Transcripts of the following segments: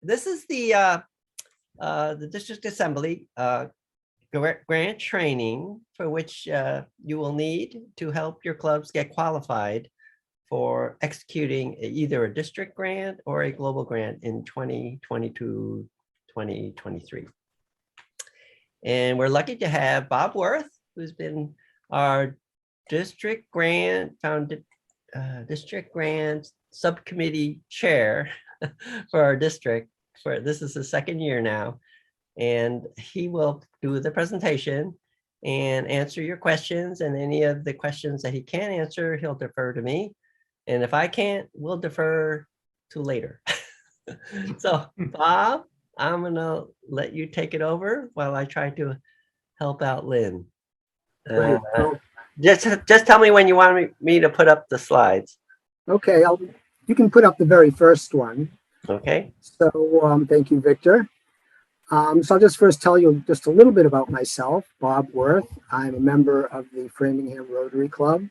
this is the district assembly grant training for which you will need to help your clubs get qualified for executing either a district grant or a global grant in 2022, 2023. And we're lucky to have Bob Worth, who's been our district grant subcommittee chair for our district. This is the second year now, and he will do the presentation and answer your questions. And any of the questions that he can't answer, he'll defer to me. And if I can't, we'll defer to later. So, Bob, I'm gonna let you take it over while I try to help out Lynn. Just tell me when you want me to put up the slides. Okay, you can put up the very first one. Okay. So thank you, Victor. So I'll just first tell you just a little bit about myself, Bob Worth. I'm a member of the Framingham Rotary Club.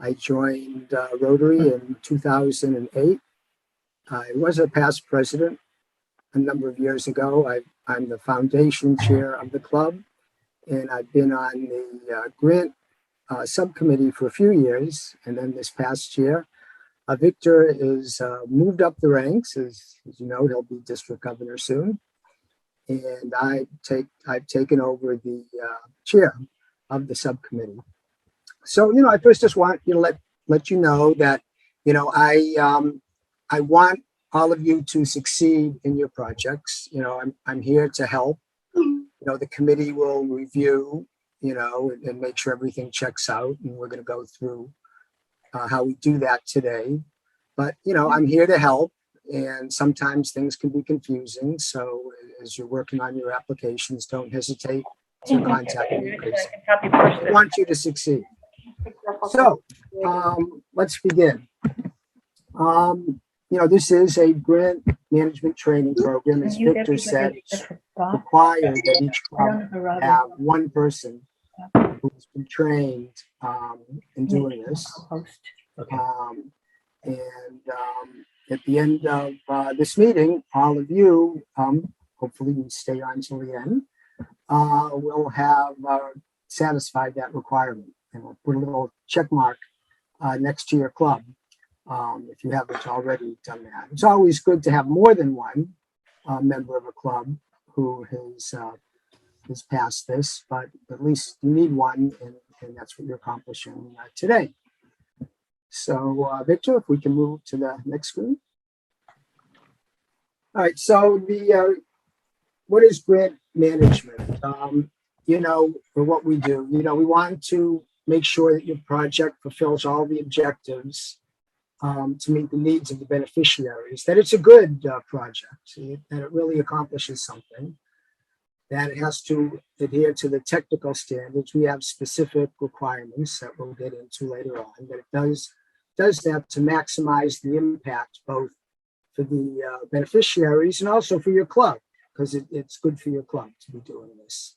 I joined Rotary in 2008. I was a past president a number of years ago. I'm the foundation chair of the club, and I've been on the grant subcommittee for a few years. And then this past year, Victor is moved up the ranks. As you know, he'll be district governor soon. And I've taken over the chair of the subcommittee. So, I first just want to let you know that, I want all of you to succeed in your projects. I'm here to help. The committee will review, and make sure everything checks out. And we're going to go through how we do that today. But, I'm here to help. And sometimes things can be confusing. So as you're working on your applications, don't hesitate to contact me because I want you to succeed. So let's begin. This is a grant management training program. As Victor said, it's required that each club have one person who's been trained in doing this. At the end of this meeting, all of you, hopefully you stay on until the end, will have satisfied that requirement. And we'll put a little check mark next to your club if you haven't already done that. It's always good to have more than one member of a club who has passed this, but at least you need one, and that's what you're accomplishing today. So, Victor, if we can move to the next screen. All right, so what is grant management? For what we do, we want to make sure that your project fulfills all the objectives to meet the needs of the beneficiaries, that it's a good project, that it really accomplishes something, that it has to adhere to the technical standards. We have specific requirements that we'll get into later on, but it does that to maximize the impact both for the beneficiaries and also for your club, because it's good for your club to be doing this.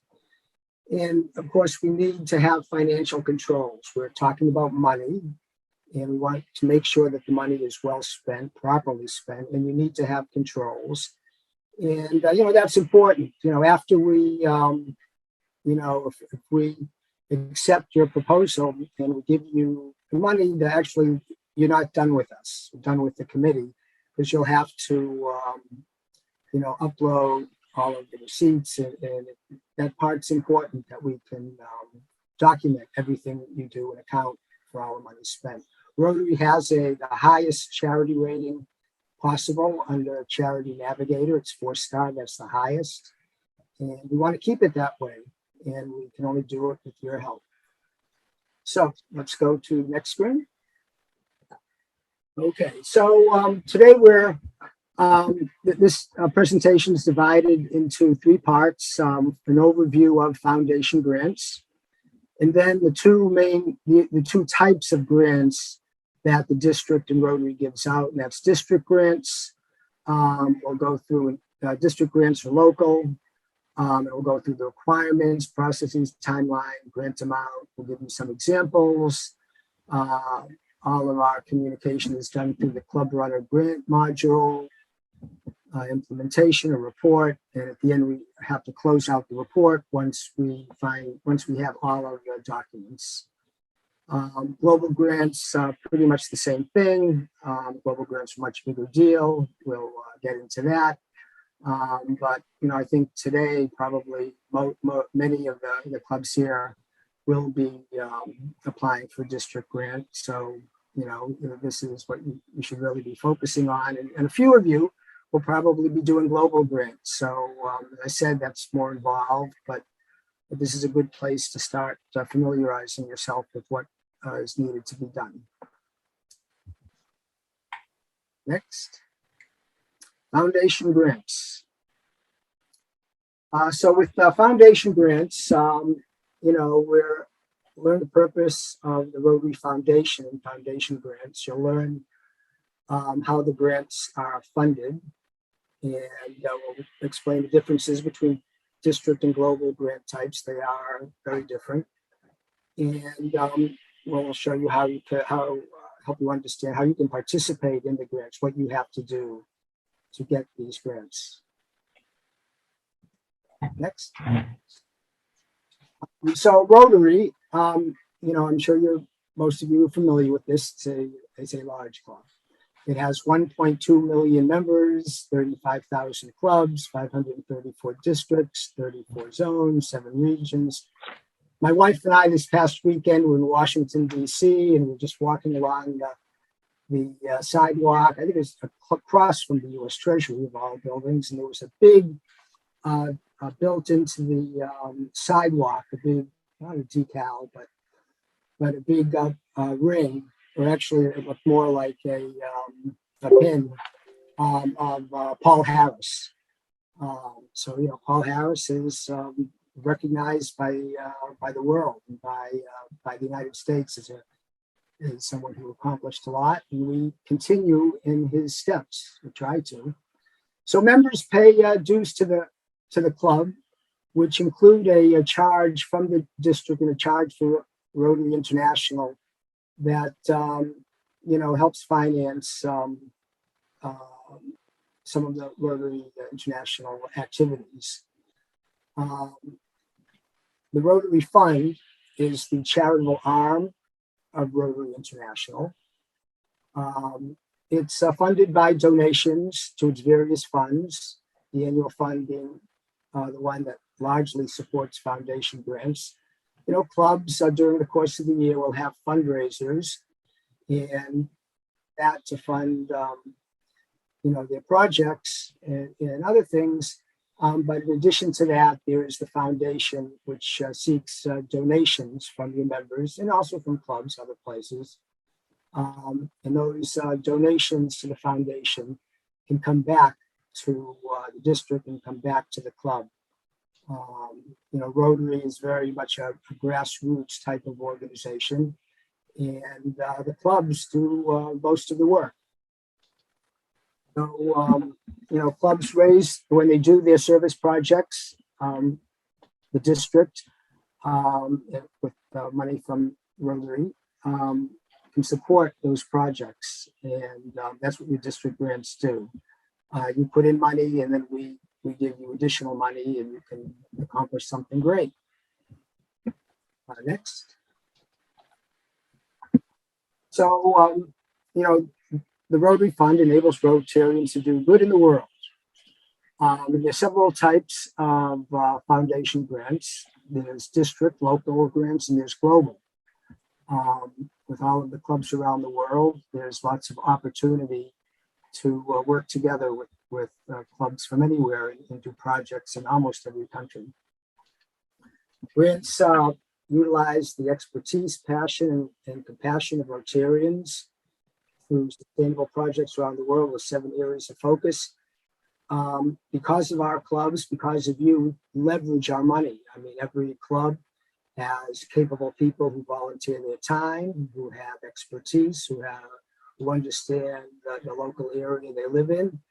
And of course, we need to have financial controls. We're talking about money, and we want to make sure that the money is well spent, properly spent, and you need to have controls. And, that's important. After we, if we accept your proposal and we give you the money, that actually you're not done with us, you're done with the committee, because you'll have to, upload all of the receipts, and that part's important, that we can document everything that you do and account for all the money spent. Rotary has the highest charity rating possible under Charity Navigator. It's 4-star, that's the highest. And we want to keep it that way, and we can only do it with your help. So let's go to the next screen. Okay, so today this presentation is divided into 3 parts: an overview of foundation grants, and then the two types of grants that the district and Rotary gives out, and that's district grants. We'll go through district grants are local, and we'll go through the requirements, processes, timeline, grant amount. We'll give you some examples. All of our communication is done through the Club Runner grant module. implementation, a report, and at the end we have to close out the report once we have all of the documents. Global grants are pretty much the same thing. Global grants are a much bigger deal. We'll get into that. But I think today probably many of the clubs here will be applying for district grant. So this is what you should really be focusing on. And a few of you will probably be doing global grants. So as I said, that's more involved, but this is a good place to start familiarizing yourself with what is needed to be done. Next, foundation grants. So with foundation grants, we're learn the purpose of the Rotary Foundation and foundation grants. You'll learn how the grants are funded, and we'll explain the differences between district and global grant types. They are very different, and we'll show you how help you understand how you can participate in the grants, what you have to do to get these grants. Next. So Rotary, I'm sure most of you are familiar with this. It's a large club. It has 1.2 million members, 35,000 clubs, 534 districts, 34 zones, 7 regions. My wife and I this past weekend were in Washington, D.C., and we're just walking along the sidewalk. I think it's across from the U.S. Treasury of all buildings, and there was a big built into the sidewalk, a big, not a decal, but a big ring, or actually it looked more like a pin of Paul Harris. So Paul Harris is recognized by the world and by the United States as someone who accomplished a lot, and we continue in his steps. We try to. So members pay dues to the club, which include a charge from the district and a charge for Rotary International that helps finance some of the Rotary International activities. The Rotary Fund is the charitable arm of Rotary International. It's funded by donations to its various funds, the annual fund being the one that largely supports foundation grants. Clubs during the course of the year will have fundraisers, and that to fund their projects and other things. But in addition to that, there is the foundation, which seeks donations from your members and also from clubs, other places. And those donations to the foundation can come back to the district and come back to the club. Rotary is very much a grassroots type of organization, and the clubs do most of the work. So, clubs raise, when they do their service projects, the district, with money from Rotary, can support those projects. And that's what your district grants do. You put in money, and then we give you additional money, and you can accomplish something great. Next. So, the Rotary Fund enables Rotarians to do good in the world. There's several types of foundation grants. There's district, local grants, and there's global. With all of the clubs around the world, there's lots of opportunity to work together with clubs from anywhere and do projects in almost every country. Grants utilize the expertise, passion, and compassion of Rotarians through sustainable projects around the world with 7 areas of focus. Because of our clubs, because of you, leverage our money. I mean, every club has capable people who volunteer their time, who have expertise, who understand the local area they live in.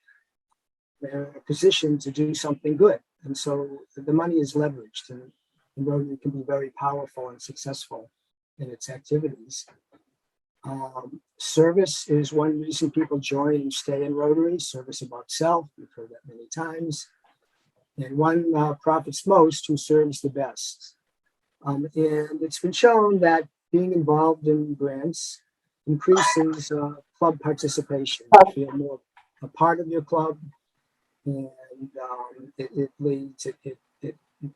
They're in a position to do something good. And so the money is leveraged, and Rotary can be very powerful and successful in its activities. Service is one reason people join and stay in Rotary. Service about self. We've heard that many times. And one profits most who serves the best. And it's been shown that being involved in grants increases club participation. You feel more a part of your club, and it leads it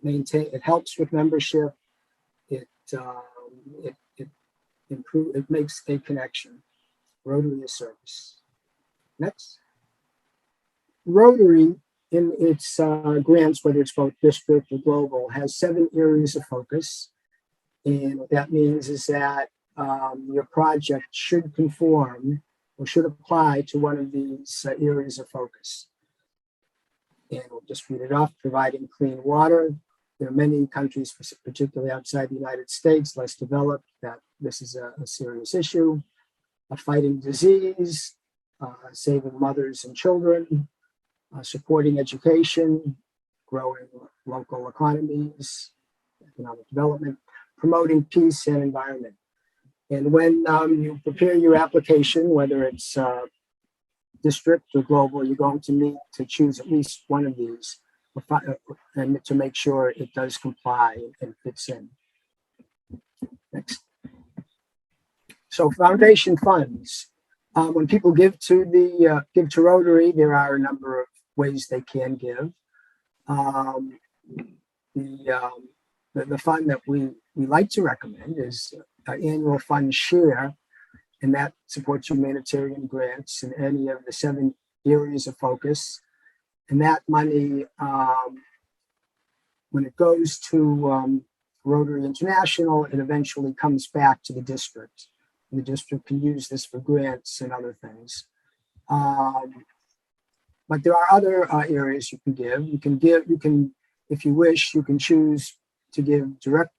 maintain it helps with membership. It it makes a connection. Rotary is service. Next, Rotary in its grants, whether it's both district or global, has 7 areas of focus. And what that means is that your project should conform or should apply to one of these areas of focus. And we'll just read it off: providing clean water. There are many countries, particularly outside the United States, less developed, that this is a serious issue. Fighting disease, saving mothers and children, supporting education, growing local economies, economic development, promoting peace and environment. And when you prepare your application, whether it's district or global, you're going to need to choose at least one of these and to make sure it does comply and fits in. Next. So foundation funds. When people give to Rotary, there are a number of ways they can give. The fund that we like to recommend is annual fund share, and that supports humanitarian grants in any of the 7 areas of focus. And that money, when it goes to Rotary International, it eventually comes back to the district. The district can use this for grants and other things. But there are other areas you can give. You can, if you wish, you can choose to give direct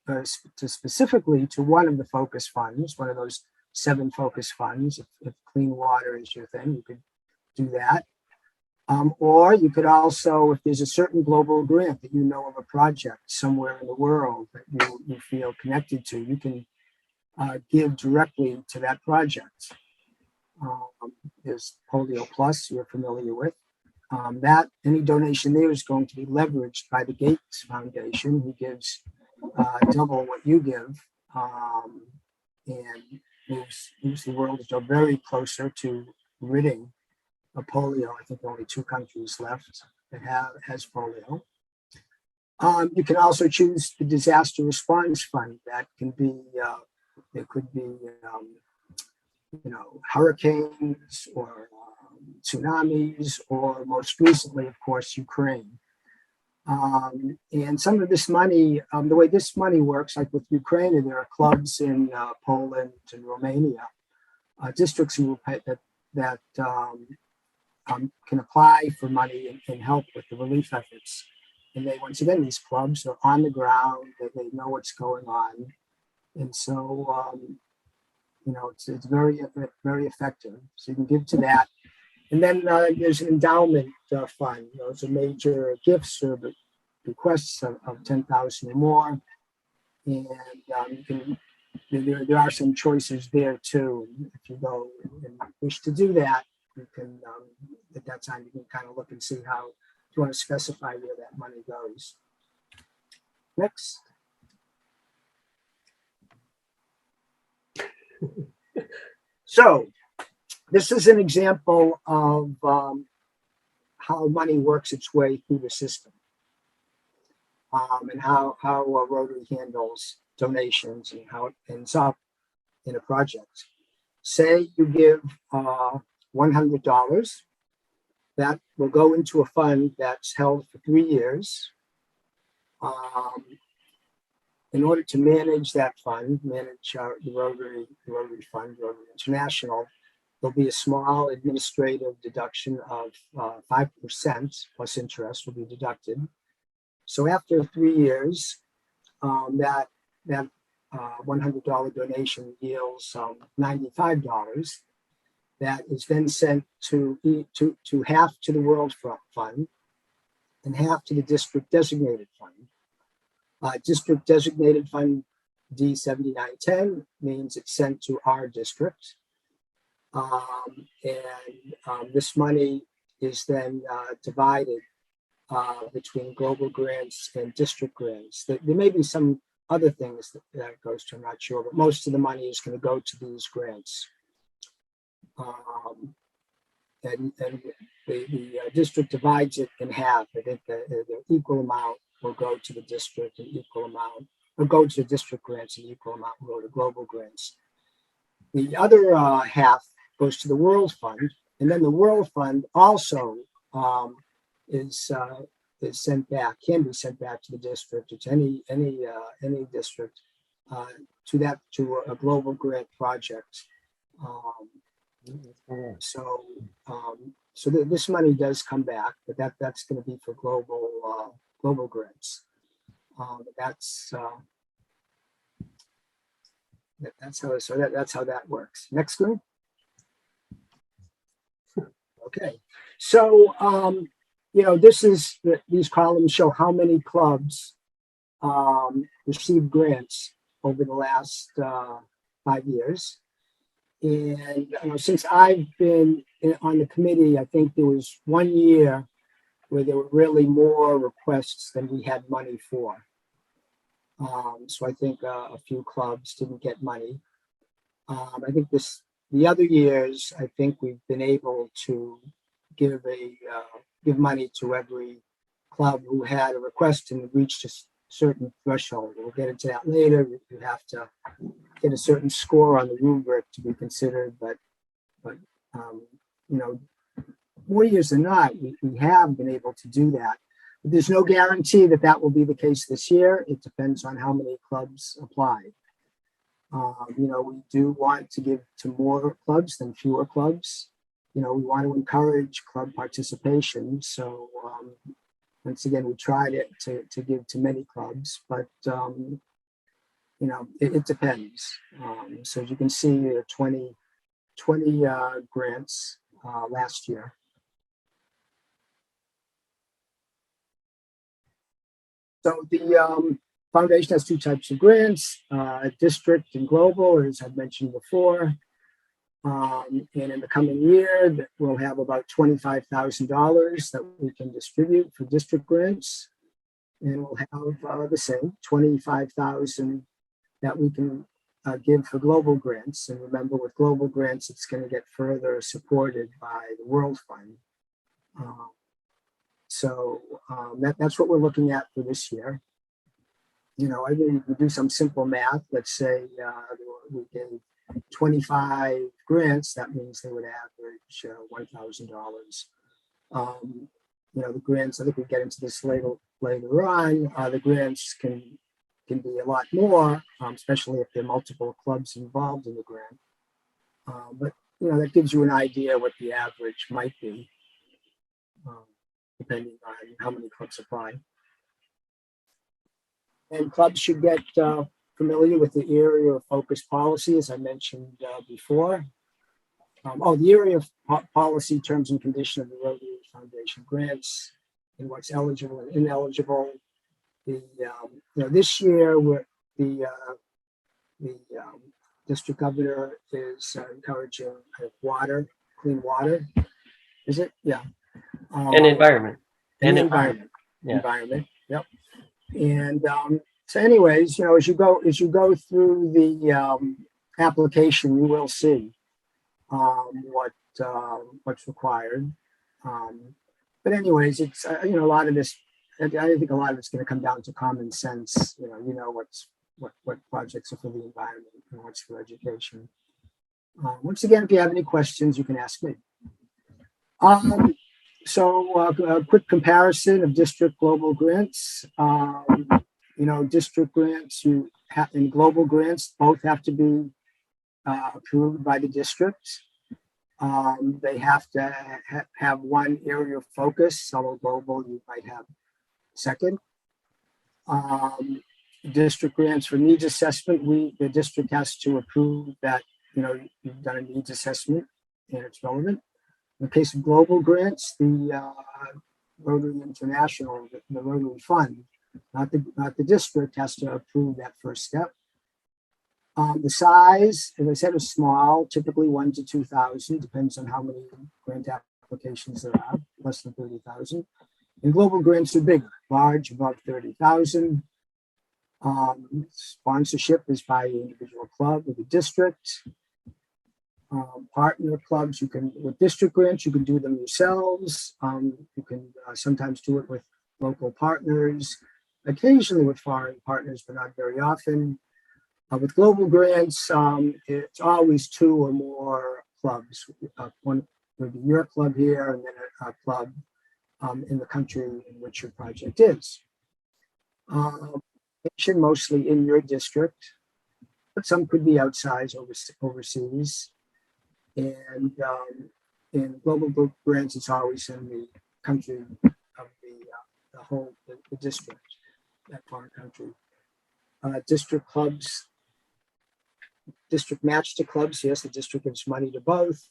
specifically to one of the focus funds, one of those 7 focus funds. If clean water is your thing, you could do that. Or you could also, if there's a certain global grant that you know of a project somewhere in the world that you feel connected to, you can give directly to that project. There's Polio Plus you're familiar with. That any donation there is going to be leveraged by the Gates Foundation, who gives double what you give, and moves the world very closer to ridding of polio. I think only 2 countries left that has polio. You can also choose the disaster response fund. That can be it could be hurricanes or tsunamis, or most recently, of course, Ukraine. And some of this money, the way this money works, like with Ukraine, and there are clubs in Poland and Romania, districts that can apply for money and help with the relief efforts. And they, once again, these clubs are on the ground, they know what's going on. And so, it's very, very effective. So you can give to that. And then there's an endowment fund. Those are major gifts or bequests of 10,000 or more. And there are some choices there too. If you go and wish to do that, you can, at that time, you can kind of look and see how you want to specify where that money goes. Next. So this is an example of how money works its way through the system, and how Rotary handles donations and how it ends up in a project. Say you give $100, that will go into a fund that's held for 3 years. In order to manage that fund, manage the Rotary Fund, Rotary International, there'll be a small administrative deduction of 5% plus interest will be deducted. So after 3 years, that $100 donation yields $95. That is then sent to half to the World Fund and half to the District Designated Fund. District Designated Fund D7910 means it's sent to our district. This money is then divided between global grants and district grants. There may be some other things that goes to, I'm not sure, but most of the money is going to go to these grants. And the district divides it in half. I think the equal amount will go to the district, and equal amount will go to district grants, and equal amount will go to global grants. The other half goes to the World Fund, and then the World Fund also is sent back, can be sent back to the district, to any district, to a global grant project. So this money does come back, but that's going to be for global grants. That's how that works. Next screen. Okay, so these columns show how many clubs received grants over the last 5 years. And since I've been on the committee, I think there was 1 year where there were really more requests than we had money for. So I think a few clubs didn't get money. I think the other years, I think we've been able to give money to every club who had a request and reached a certain threshold. We'll get into that later. You have to get a certain score on the rubric to be considered, but more years than not, we have been able to do that. But there's no guarantee that will be the case this year. It depends on how many clubs apply. We do want to give to more clubs than fewer clubs. We want to encourage club participation. So once again, we tried to give to many clubs, but it depends. So as you can see, there are 20 grants last year. So the foundation has 2 types of grants, district and global, as I've mentioned before. And in the coming year, we'll have about $25,000 that we can distribute for district grants. And we'll have the same, $25,000 that we can give for global grants. And remember, with global grants, it's going to get further supported by the World Fund. So that's what we're looking at for this year. I mean, we do some simple math. Let's say we gave 25 grants. That means they would average $1,000. The grants, I think we get into this later on. The grants can be a lot more, especially if there are multiple clubs involved in the grant. But that gives you an idea what the average might be, depending on how many clubs apply. And clubs should get familiar with the area of focus policy, as I mentioned before. The area of policy, terms and conditions of the Rotary Foundation grants, and what's eligible and ineligible. This year, the district governor is encouraging clean water. Is it? Yeah. And environment. And environment. Yeah. Environment. Yep. And so, anyways, as you go through the application, you will see what's required. But anyways, it's a lot of this. I think a lot of it's going to come down to common sense. What projects are for the environment and what's for education. Once again, if you have any questions, you can ask me. So a quick comparison of district global grants. District grants and global grants both have to be approved by the district. They have to have one area of focus, although global you might have second. District grants for needs assessment, the district has to approve that you've done a needs assessment and it's relevant. In the case of global grants, the Rotary International, the Rotary Fund, not the district, has to approve that first step. The size, as I said, is small, typically 1 to 2,000, depends on how many grant applications there are, less than 30,000. And global grants are bigger, large, above 30,000. Sponsorship is by the individual club or the district. Partner clubs, you can, with district grants, you can do them yourselves. You can sometimes do it with local partners, occasionally with foreign partners, but not very often. With global grants, it's always 2 or more clubs. One would be your club here, and then a club in the country in which your project is. Mostly in your district, but some could be outside overseas. And in global grants, it's always in the country of the whole the district, that foreign country. District clubs, district match to clubs. Yes, the district gives money to both.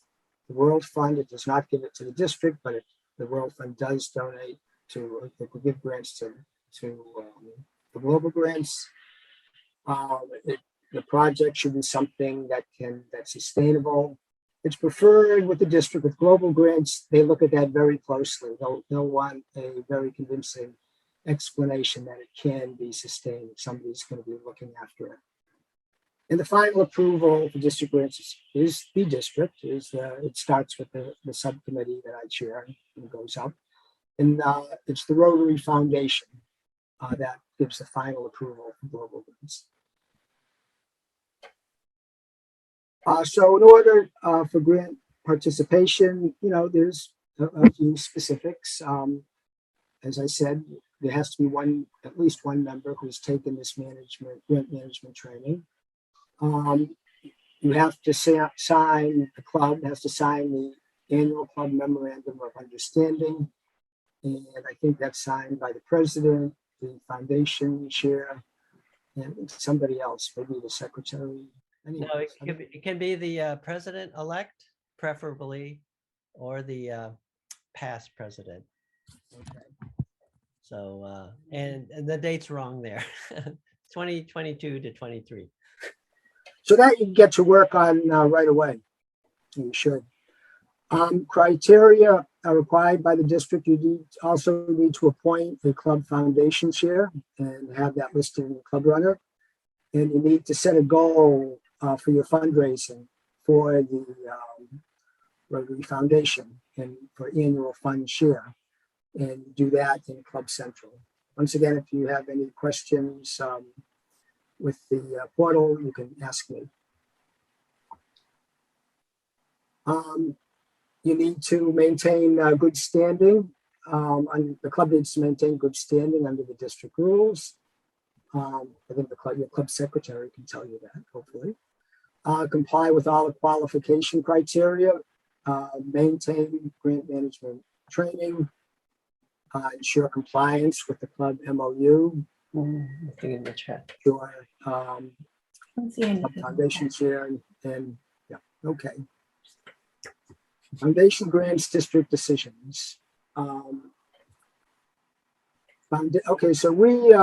The World Fund, it does not give it to the district, but the World Fund does donate to, it will give grants to the global grants. The project should be something that's sustainable. It's preferred with the district. With global grants, they look at that very closely. They'll want a very convincing explanation that it can be sustained. Somebody's going to be looking after it. And the final approval for district grants is the district. It starts with the subcommittee that I chair and goes up. And it's the Rotary Foundation that gives the final approval for global grants. So in order for grant participation, there's a few specifics. As I said, there has to be at least one member who's taken this grant management training. You have to sign, the club has to sign the annual club memorandum of understanding. And I think that's signed by the president, the foundation chair, and somebody else, maybe the secretary. No, it can be the president-elect, preferably, or the past president. Okay. So, and the date's wrong there. 2022 to 23. So that you can get to work on right away. You should. Criteria are required by the district. You also need to appoint a club foundation chair and have that listed in the club runner. And you need to set a goal for your fundraising for the Rotary Foundation and for annual fund share, and do that in Club Central. Once again, if you have any questions with the portal, you can ask me. You need to maintain good standing. The club needs to maintain good standing under the district rules. I think your club secretary can tell you that, hopefully. Comply with all the qualification criteria, maintain grant management training, ensure compliance with the club MOU. Nothing in the chat. Sure. Foundation chair and yeah, okay. Foundation grants district decisions. Okay, so we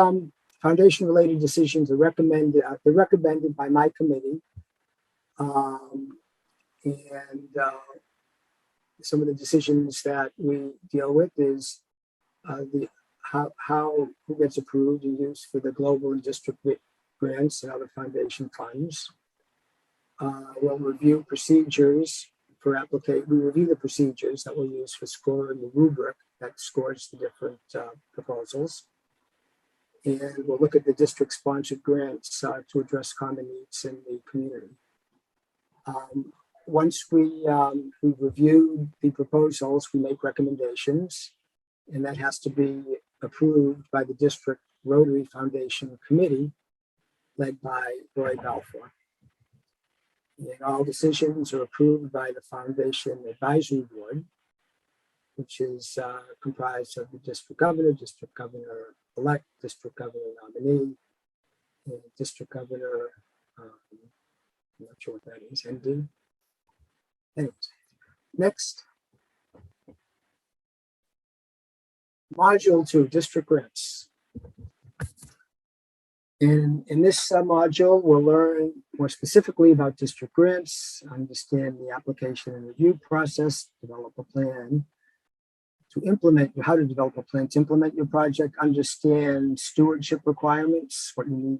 foundation related decisions are recommended. They're recommended by my committee, and some of the decisions that we deal with is how who gets approved and used for the global and district grants and other foundation funds. We'll review procedures for application. We review the procedures that we'll use for scoring the rubric that scores the different proposals. And we'll look at the district-sponsored grants to address common needs in the community. Once we've reviewed the proposals, we make recommendations, and that has to be approved by the District Rotary Foundation Committee, led by Roy Balfour. And all decisions are approved by the Foundation Advisory Board, which is comprised of the district governor-elect, district governor nominee, and district governor, I'm not sure what that is, ND. Anyways, next. Module 2, district grants. In this module, we'll learn more specifically about district grants, understand the application and review process, develop a plan to implement, how to develop a plan to implement your project, understand stewardship requirements, what you need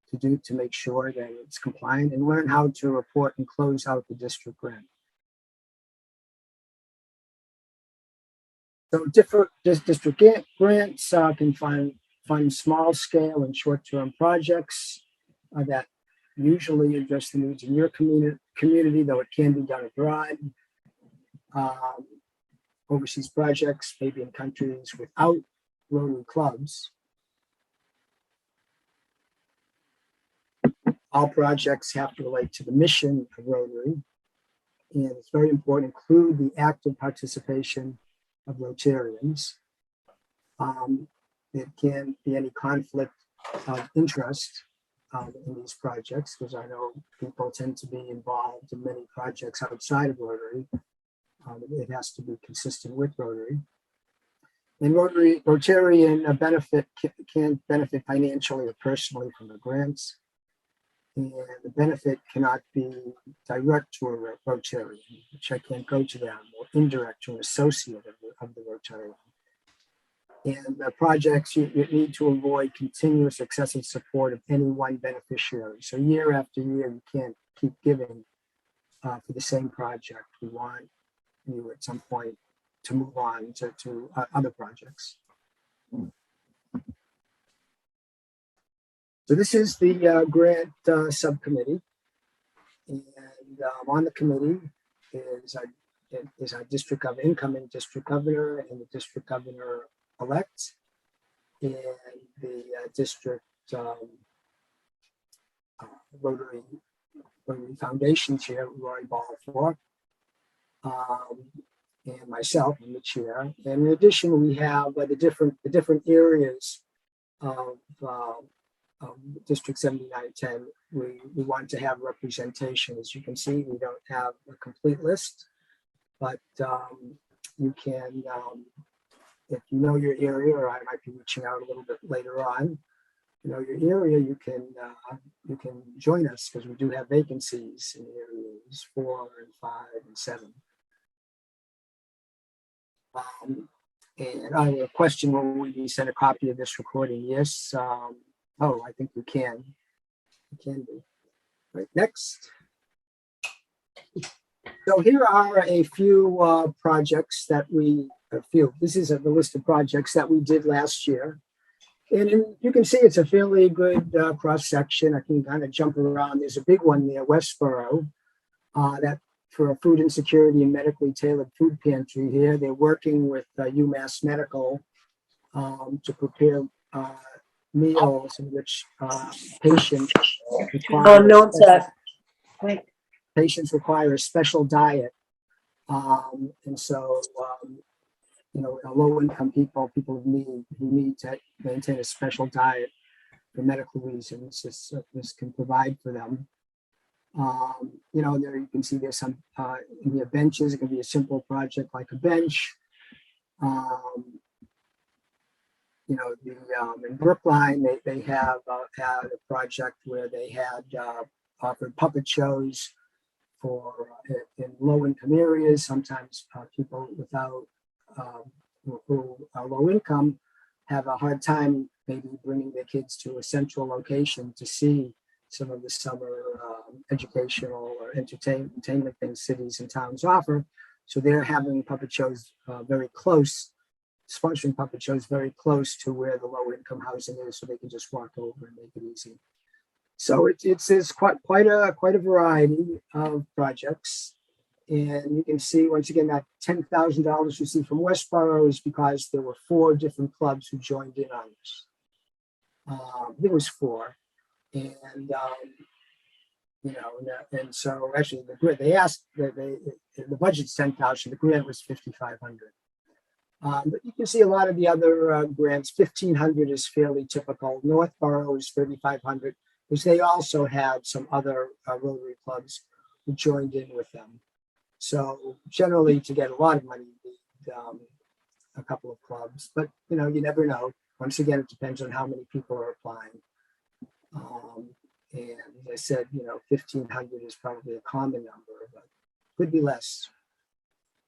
to do to make sure that it's compliant, and learn how to report and close out the district grant. So different district grants can fund small scale and short-term projects that usually address the needs in your community, though it can be done abroad. Overseas projects, maybe in countries without Rotary clubs. All projects have to relate to the mission of Rotary, and it's very important to include the active participation of Rotarians. There can't be any conflict of interest in these projects, because I know people tend to be involved in many projects outside of Rotary. It has to be consistent with Rotary. And Rotarian benefit can benefit financially or personally from the grants. And the benefit cannot be direct to a Rotarian, which I can't go to them, or indirect to an associate of the Rotarian. And the projects, you need to avoid continuous excessive support of any one beneficiary. So year after year, you can't keep giving for the same project. We want you at some point to move on to other projects. So this is the grant subcommittee, and on the committee is our district of incoming district governor and the district governor elect, and the district Rotary Foundation chair, Roy Balfour, and myself, I'm the chair. And in addition, we have the different areas of District 7910. We want to have representation. As you can see, we don't have a complete list, but you can, if you know your area, or I might be reaching out a little bit later on, you know your area, you can join us, because we do have vacancies in areas 4 and 5 and 7. And I have a question: will we send a copy of this recording? Yes. Oh, I think we can. We can do. Right, next. So here are a few projects that this is the list of projects that we did last year. And you can see it's a fairly good cross section. I can kind of jump around. There's a big one there, Westboro, that for a food insecurity and medically tailored food pantry here. They're working with UMass Medical to prepare meals in which patients require a special diet. And so, you know, low-income people who need to maintain a special diet for medical reasons, this can provide for them. You know, there you can see there's some in the benches. It can be a simple project like a bench. You know, in Brookline, they have had a project where they had offered puppet shows for in low-income areas. Sometimes people without who are low income have a hard time maybe bringing their kids to a central location to see some of the summer educational or entertainment things cities and towns offer. So they're having puppet shows very close, sponsoring puppet shows very close to where the low income housing is, so they can just walk over and make it easy. So it's quite a variety of projects. And you can see, once again, that $10,000 you see from Westboro is because there were 4 different clubs who joined in on this. There was 4. And, you know, and so actually the grant, they asked that the budget's 10,000, the grant was 5,500. But you can see a lot of the other grants. 1,500 is fairly typical. Northborough is 3,500, because they also had some other Rotary clubs who joined in with them. So generally, to get a lot of money, you need a couple of clubs. But you know, you never know. Once again, it depends on how many people are applying. And as I said, 1,500 is probably a common number, but could be less.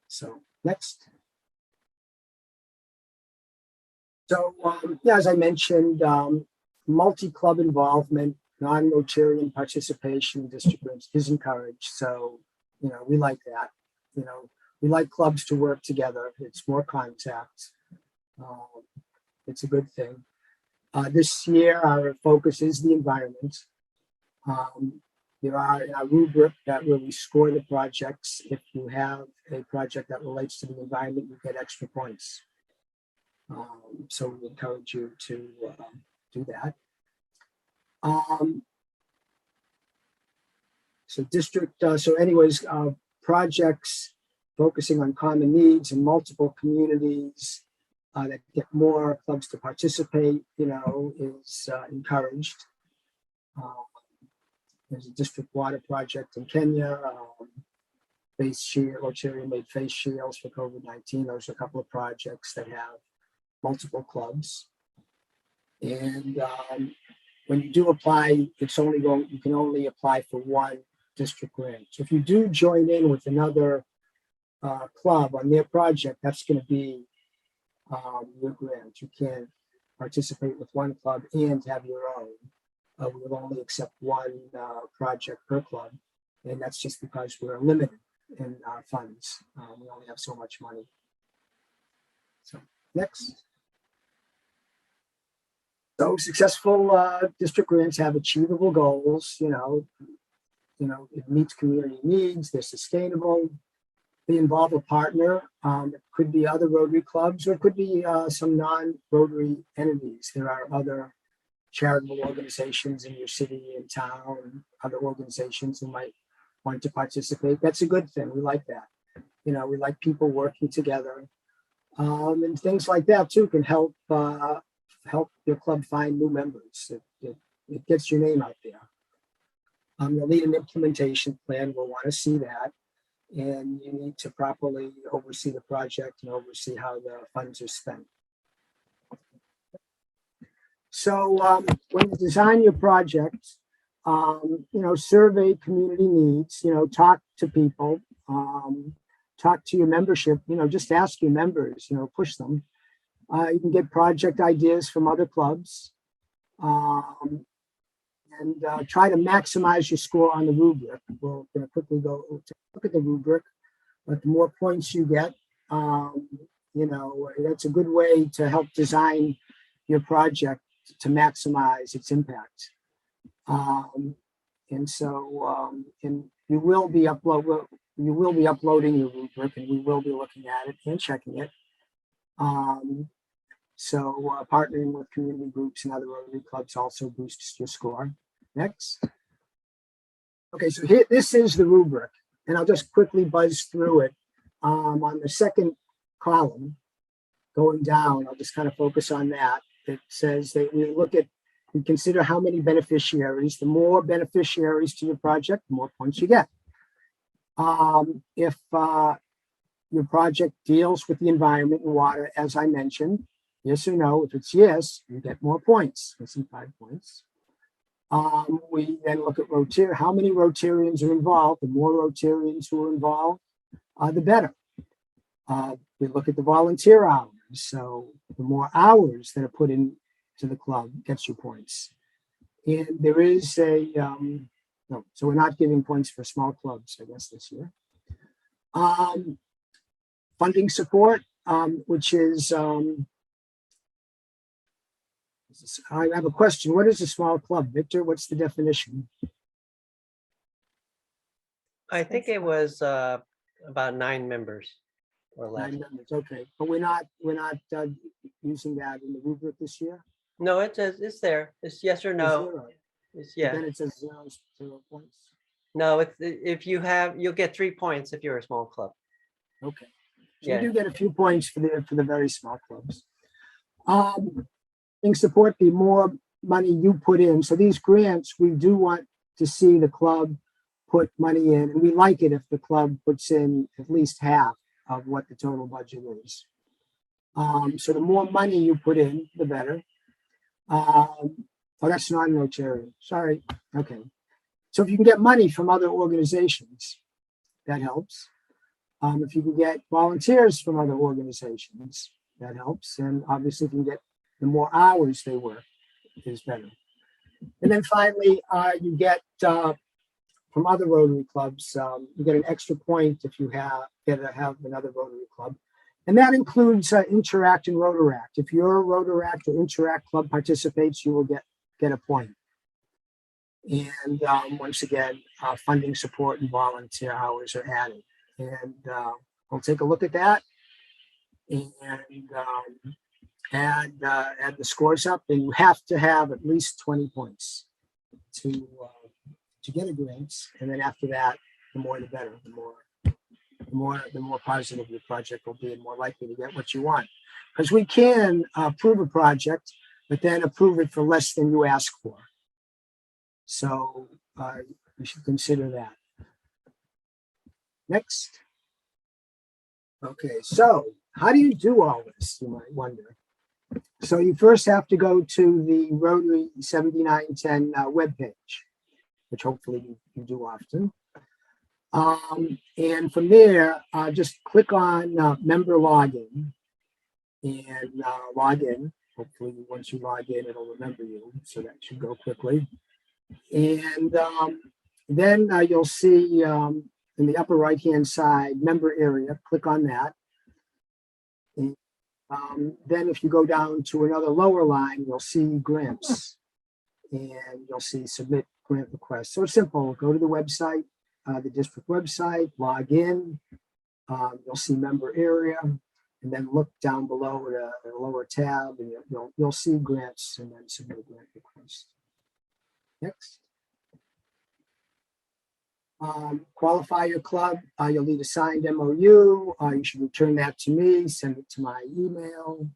So next. So yeah, as I mentioned, multi-club involvement, non-Rotarian participation in district groups is encouraged. So, we like that. We like clubs to work together. It's more contact. Um, it's a good thing. This year, our focus is the environment. There are in our rubric that where we score the projects. If you have a project that relates to the environment, you get extra points. So we encourage you to do that. So district, so anyways, projects focusing on common needs in multiple communities that get more clubs to participate, is encouraged. There's a district water project in Kenya. Face shield, Rotarian made face shields for COVID-19. Those are a couple of projects that have multiple clubs. And when you do apply, you can only apply for one district grant. So if you do join in with another club on their project, that's going to be your grant. You can't participate with one club and have your own. We will only accept one project per club, and that's just because we're limited in our funds. We only have so much money. So next. So successful district grants have achievable goals. It meets community needs. They're sustainable. They involve a partner. It could be other Rotary clubs, or it could be some non-Rotary entities. There are other charitable organizations in your city and town, other organizations who might want to participate. That's a good thing. We like that. We like people working together, and things like that too can help your club find new members. It gets your name out there. You'll need an implementation plan. We'll want to see that. And you need to properly oversee the project and oversee how the funds are spent. So when you design your project, survey community needs, talk to people, talk to your membership, just ask your members, push them. You can get project ideas from other clubs, and try to maximize your score on the rubric. We're going to quickly go look at the rubric, but the more points you get, that's a good way to help design your project to maximize its impact. And you will be uploading your rubric, and we will be looking at it and checking it. So partnering with community groups and other Rotary clubs also boosts your score. Next. Okay, so this is the rubric, and I'll just quickly buzz through it. On the second column, going down, I'll just kind of focus on that. It says that we consider how many beneficiaries. The more beneficiaries to your project, the more points you get. If your project deals with the environment and water, as I mentioned, yes or no. If it's yes, you get more points. That's 5 points. We then look at Rotarians. How many Rotarians are involved? The more Rotarians who are involved, the better. We look at the volunteer hours. So the more hours that are put into the club gets you points. And there is no, so we're not giving points for small clubs, I guess, this year. Funding support, which is, I have a question. What is a small club? Victor, what's the definition? I think it was about 9 members or less. 9 members, okay. But we're not using that in the rubric this year? No, it's there. It's yes or no. It's yeah. Then it says 0 points. No, it's if you'll get 3 points if you're a small club. Okay. So you do get a few points for the very small clubs. In support, the more money you put in. So these grants, we do want to see the club put money in, and we like it if the club puts in at least half of what the total budget is. So the more money you put in, the better. Oh, that's non-Rotarian. Sorry. Okay. So if you can get money from other organizations, that helps. If you can get volunteers from other organizations, that helps. And obviously, if you can get the more hours they work, is better. And then finally, you get from other Rotary clubs, you get an extra point if you have another Rotary club. And that includes Interact and Rotaract. If your Rotaract or Interact club participates, you will get a point. And once again, funding support and volunteer hours are added. And we'll take a look at that and add the scores up. And you have to have at least 20 points to get a grant. And then after that, the more the better. The more positive your project will be and more likely to get what you want. Because we can approve a project, but then approve it for less than you ask for. So you should consider that. Next. Okay, so how do you do all this, you might wonder? So you first have to go to the Rotary 7910 webpage, which hopefully you do often. And from there, just click on member login and log in. Hopefully, once you log in, it'll remember you. So that should go quickly. And then you'll see in the upper right-hand side, member area, click on that. And then if you go down to another lower line, you'll see grants and you'll see submit grant request. So it's simple, go to the website, the district website, log in, you'll see member area, and then look down below at a lower tab and you'll see grants and then submit a grant request. Next. Qualify your club. You'll need a signed MOU. You should return that to me, send it to my email.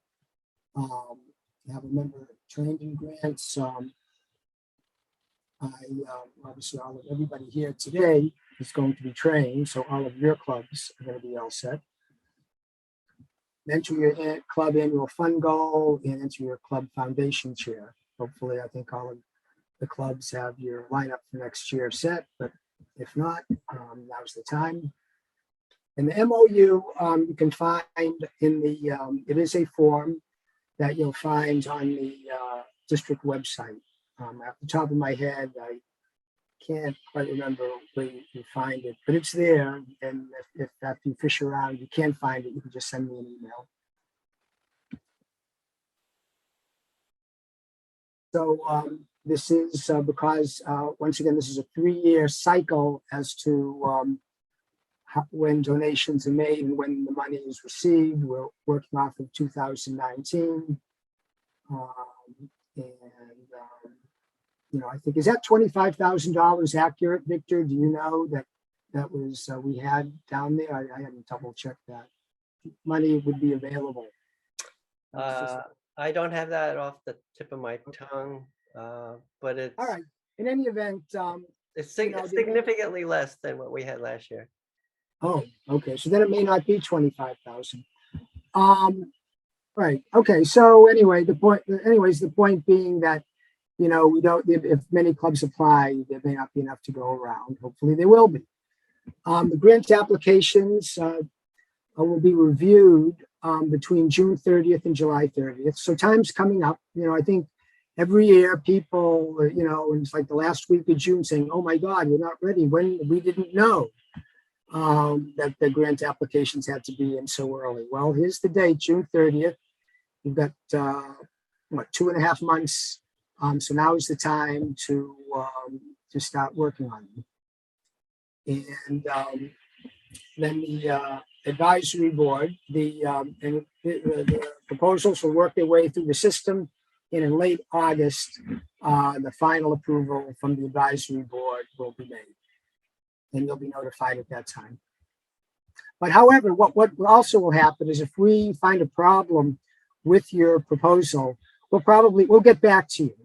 Have a member trained in grants. Obviously everybody here today is going to be trained, so all of your clubs are going to be all set. Enter your club annual fund goal and enter your club foundation chair. Hopefully, I think all of the clubs have your lineup for next year set, but if not, now's the time. And the MOU you can find in the, it is a form that you'll find on the district website. At the top of my head, I can't quite remember where you find it, but it's there. And if after you fish around, you can't find it, you can just send me an email. So this is because, once again, this is a 3-year cycle as to when donations are made and when the money is received. We're working off of 2019. I think, is that $25,000 accurate, Victor? Do you know that was we had down there? I haven't double checked that. Money would be available. I don't have that off the tip of my tongue, but it's all right. In any event, it's significantly less than what we had last year. Oh, okay. So then it may not be 25,000. Right. Okay. So anyway, the point being that, we don't, if many clubs apply, there may not be enough to go around. Hopefully there will be. The grant applications will be reviewed between June 30th and July 30th. So time's coming up. I think every year people, it's like the last week of June saying, oh my God, we're not ready. When we didn't know that the grant applications had to be in so early. Well, here's the date, June 30th. You've got, 2.5 months. So now is the time to start working on them. And then the advisory board, the proposals will work their way through the system. And in late August, the final approval from the advisory board will be made. And you'll be notified at that time. But however, what also will happen is if we find a problem with your proposal, we'll get back to you.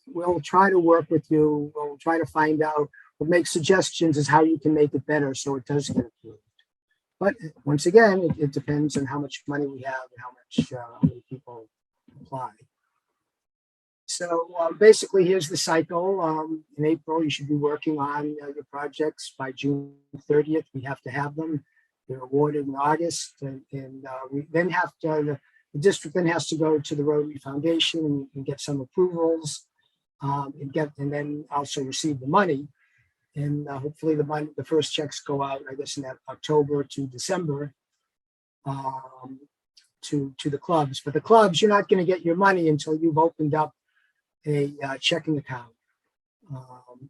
We'll try to work with you. We'll try to find out. We'll make suggestions as how you can make it better so it does get approved. But once again, it depends on how much money we have and how many people apply. So basically, here's the cycle. In April, you should be working on your projects. By June 30th. We have to have them. They're awarded in August, and we then have to. The district then has to go to the Rotary Foundation and get some approvals, and then also receive the money. And hopefully, the first checks go out, I guess, in that October to December. To the clubs, but the clubs, you're not going to get your money until you've opened up a checking account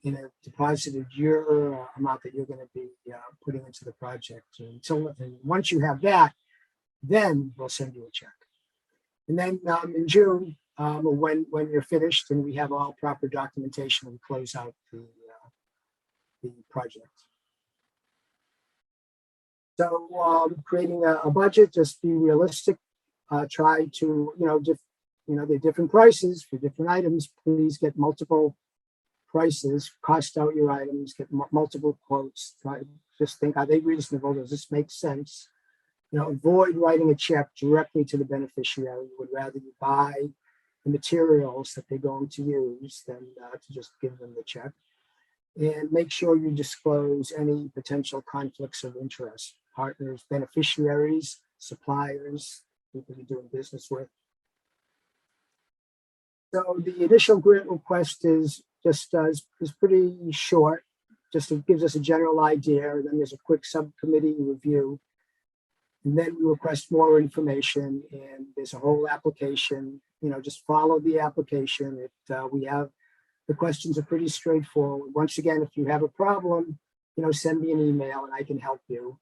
in a deposited your amount that you're going to be putting into the project. And once you have that, then we'll send you a check. And then in June, when you're finished and we have all proper documentation, we close out the project. So creating a budget, just be realistic. Try to, there are different prices for different items. Please get multiple prices, cost out your items, get multiple quotes. Just think, are they reasonable? Does this make sense? Avoid writing a check directly to the beneficiary. You would rather you buy the materials that they're going to use than to just give them the check. And make sure you disclose any potential conflicts of interest, partners, beneficiaries, suppliers, people you're doing business with. So the initial grant request is just is pretty short. Just it gives us a general idea. Then there's a quick subcommittee review, and then we request more information. And there's a whole application. Just follow the application. We have the questions are pretty straightforward. Once again, if you have a problem, send me an email and I can help you.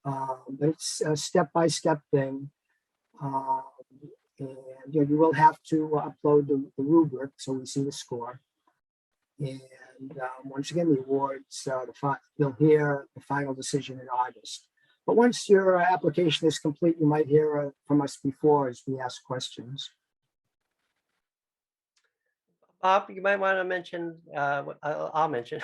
But it's a step-by-step thing. And you will have to upload the rubric so we see the score. And once again, the awards, you'll hear the final decision in August. But once your application is complete, you might hear from us before as we ask questions. Bob, you might want to mention, I'll mention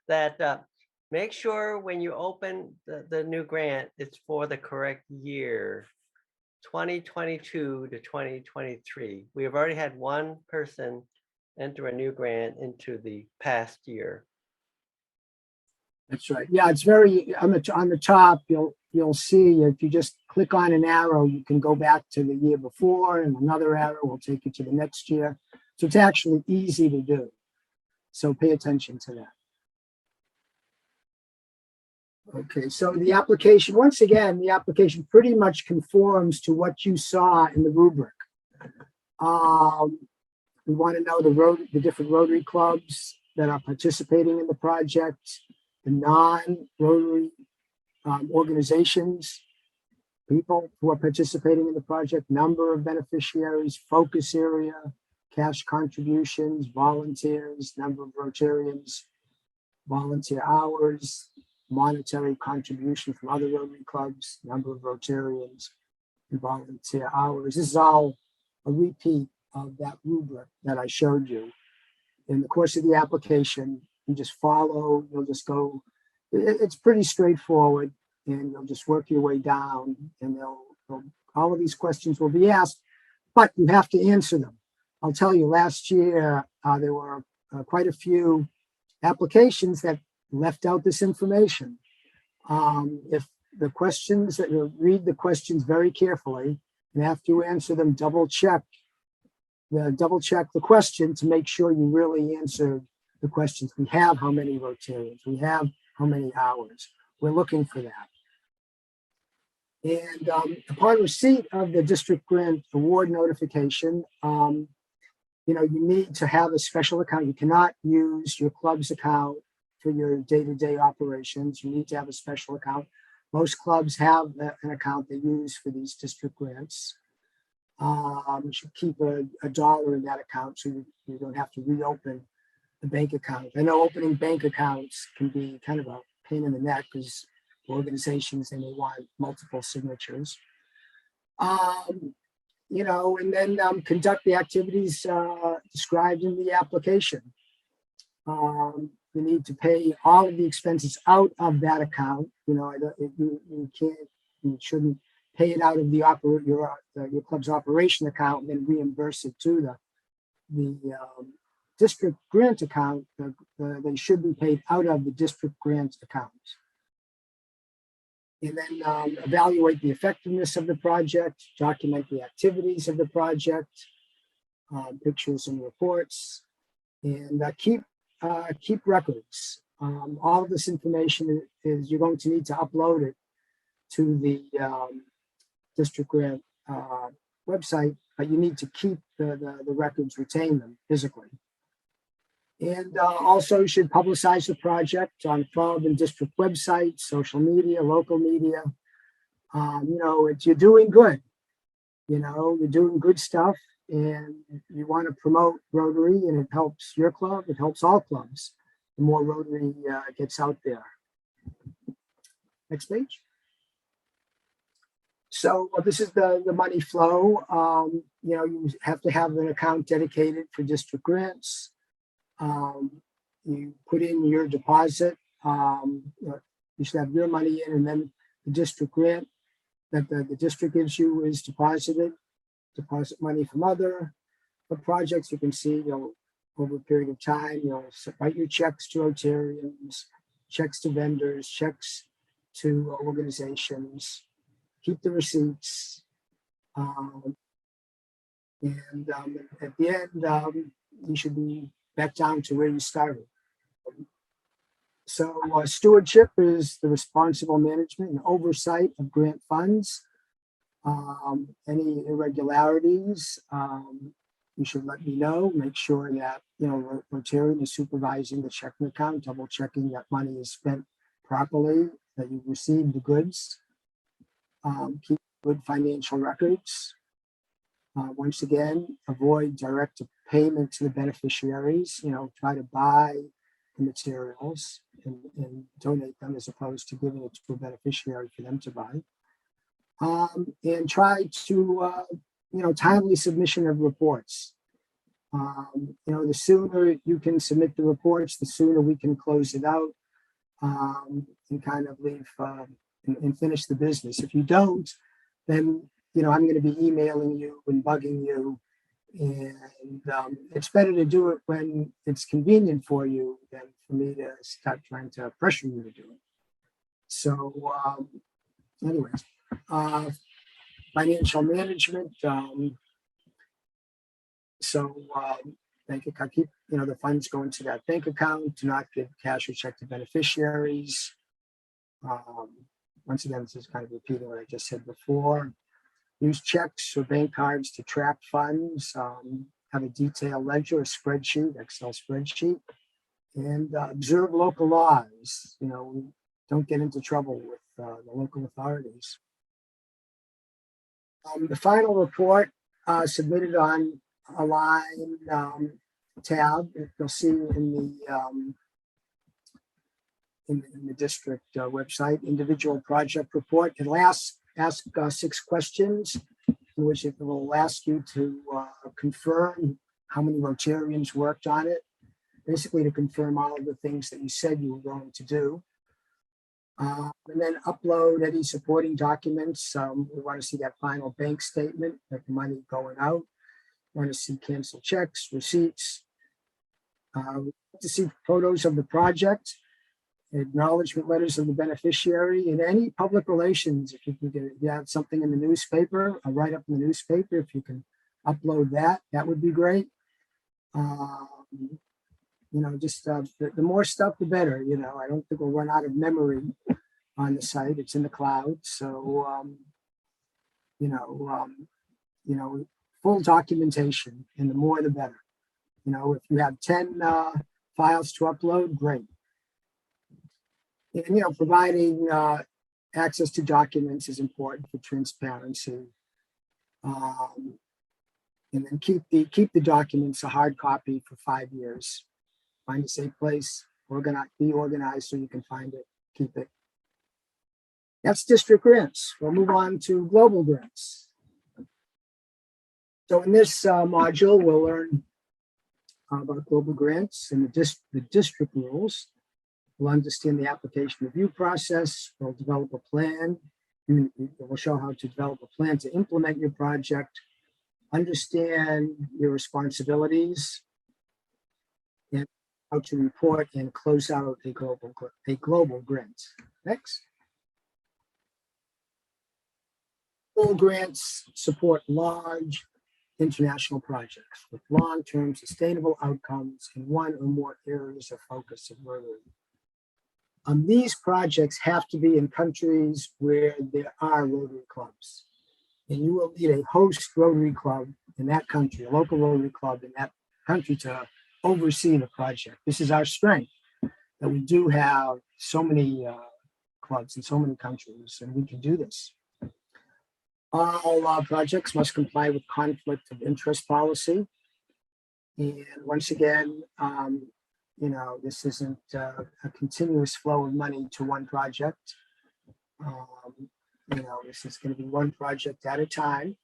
that make sure when you open the new grant, it's for the correct year, 2022 to 2023. We have already had one person enter a new grant into the past year. That's right. Yeah, it's very on the top. You'll see if you just click on an arrow, you can go back to the year before, and another arrow will take you to the next year. So it's actually easy to do. So pay attention to that. Okay, so the application, once again, the application pretty much conforms to what you saw in the rubric. We want to know the different Rotary clubs that are participating in the project, the non-Rotary organizations, people who are participating in the project, number of beneficiaries, focus area, cash contributions, volunteers, number of Rotarians, volunteer hours, monetary contribution from other Rotary clubs, number of Rotarians, and volunteer hours. This is all a repeat of that rubric that I showed you. In the course of the application, you just follow, you'll just go, it's pretty straightforward, and you'll just work your way down, and all of these questions will be asked, but you have to answer them. I'll tell you, last year, there were quite a few applications that left out this information. If the questions that you read the questions very carefully, and after you answer them, double check the question to make sure you really answered the questions. We have how many Rotarians, we have how many hours. We're looking for that. And upon receipt of the district grant award notification, you need to have a special account. You cannot use your club's account for your day-to-day operations. You need to have a special account. Most clubs have an account they use for these district grants. You should keep a dollar in that account so you don't have to reopen the bank account. I know opening bank accounts can be kind of a pain in the neck because organizations, they may want multiple signatures. And then conduct the activities described in the application. You need to pay all of the expenses out of that account. You shouldn't pay it out of your club's operation account and then reimburse it to district grant account, they should be paid out of the district grant account. And then evaluate the effectiveness of the project, document the activities of the project, pictures and reports, and keep records. All of this information is you're going to need to upload it to the district grant website, but you need to keep the records, retain them physically. And also you should publicize the project on club and district websites, social media, local media. You're doing good. You're doing good stuff, and you want to promote Rotary, and it helps your club. It helps all clubs. The more Rotary gets out there. Next page. So this is the money flow. You have to have an account dedicated for district grants. You put in your deposit. You should have your money in, and then the district grant that the district gives you is deposited. Deposit money from other projects. You can see, over a period of time, write your checks to Rotarians, checks to vendors, checks to organizations. Keep the receipts. And at the end, you should be back down to where you started. So stewardship is the responsible management and oversight of grant funds. Any irregularities, you should let me know. Make sure that Rotarian is supervising the checking account, double checking that money is spent properly, that you've received the goods. Keep good financial records. Once again, avoid direct payment to the beneficiaries. Try to buy the materials and donate them as opposed to giving it to a beneficiary for them to buy. And try to, timely submission of reports. The sooner you can submit the reports, the sooner we can close it out and kind of leave and finish the business. If you don't, then, I'm going to be emailing you and bugging you. And it's better to do it when it's convenient for you than for me to start trying to pressure you to do it. So anyways, financial management. Bank account, keep the funds going to that bank account. Do not give cash or check to beneficiaries. Once again, this is kind of repeating what I just said before. Use checks or bank cards to track funds. Have a detailed ledger, a spreadsheet, Excel spreadsheet, and observe local laws. Don't get into trouble with the local authorities. The final report submitted on a line tab. You'll see in the district website, individual project report. It'll ask 6 questions, in which it will ask you to confirm how many Rotarians worked on it, basically to confirm all of the things that you said you were going to do. And then upload any supporting documents. We want to see that final bank statement, that the money going out. We want to see canceled checks, receipts. We want to see photos of the project, acknowledgement letters of the beneficiary, and any public relations. If you can get, if you have something in the newspaper, a write up in the newspaper, if you can upload that, that would be great. Just the more stuff, the better. I don't think we'll run out of memory on the site. It's in the cloud, so full documentation, and the more the better. If you have 10 files to upload, great. And providing access to documents is important for transparency. And then keep the documents a hard copy for 5 years. Find a safe place, be organized so you can find it, keep it. That's district grants. We'll move on to global grants. So in this module, we'll learn about global grants and the district rules. We'll understand the application review process. We'll develop a plan. We'll show how to develop a plan to implement your project. understand your responsibilities, and how to report and close out a global grant. Next. Global grants support large international projects with long-term sustainable outcomes in one or more areas of focus of Rotary. These projects have to be in countries where there are Rotary clubs. And you will need a host Rotary club in that country, a local Rotary club in that country to oversee the project. This is our strength, that we do have so many clubs in so many countries, and we can do this. All projects must comply with conflict of interest policy. And once again, this isn't a continuous flow of money to one project. This is going to be one project at a time.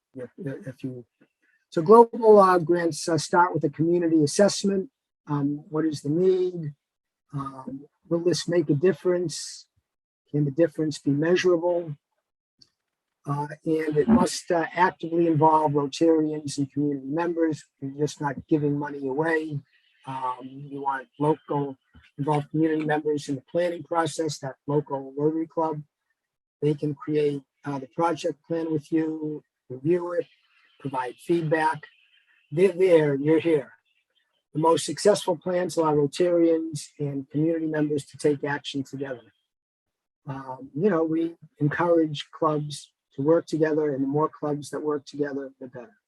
So global grants start with a community assessment. What is the need? Will this make a difference? Can the difference be measurable? And it must actively involve Rotarians and community members. You're just not giving money away. You want local involved community members in the planning process, that local Rotary Club. They can create the project plan with you, review it, provide feedback. They're there, you're here. The most successful plans allow Rotarians and community members to take action together. We encourage clubs to work together, and the more clubs that work together, the better.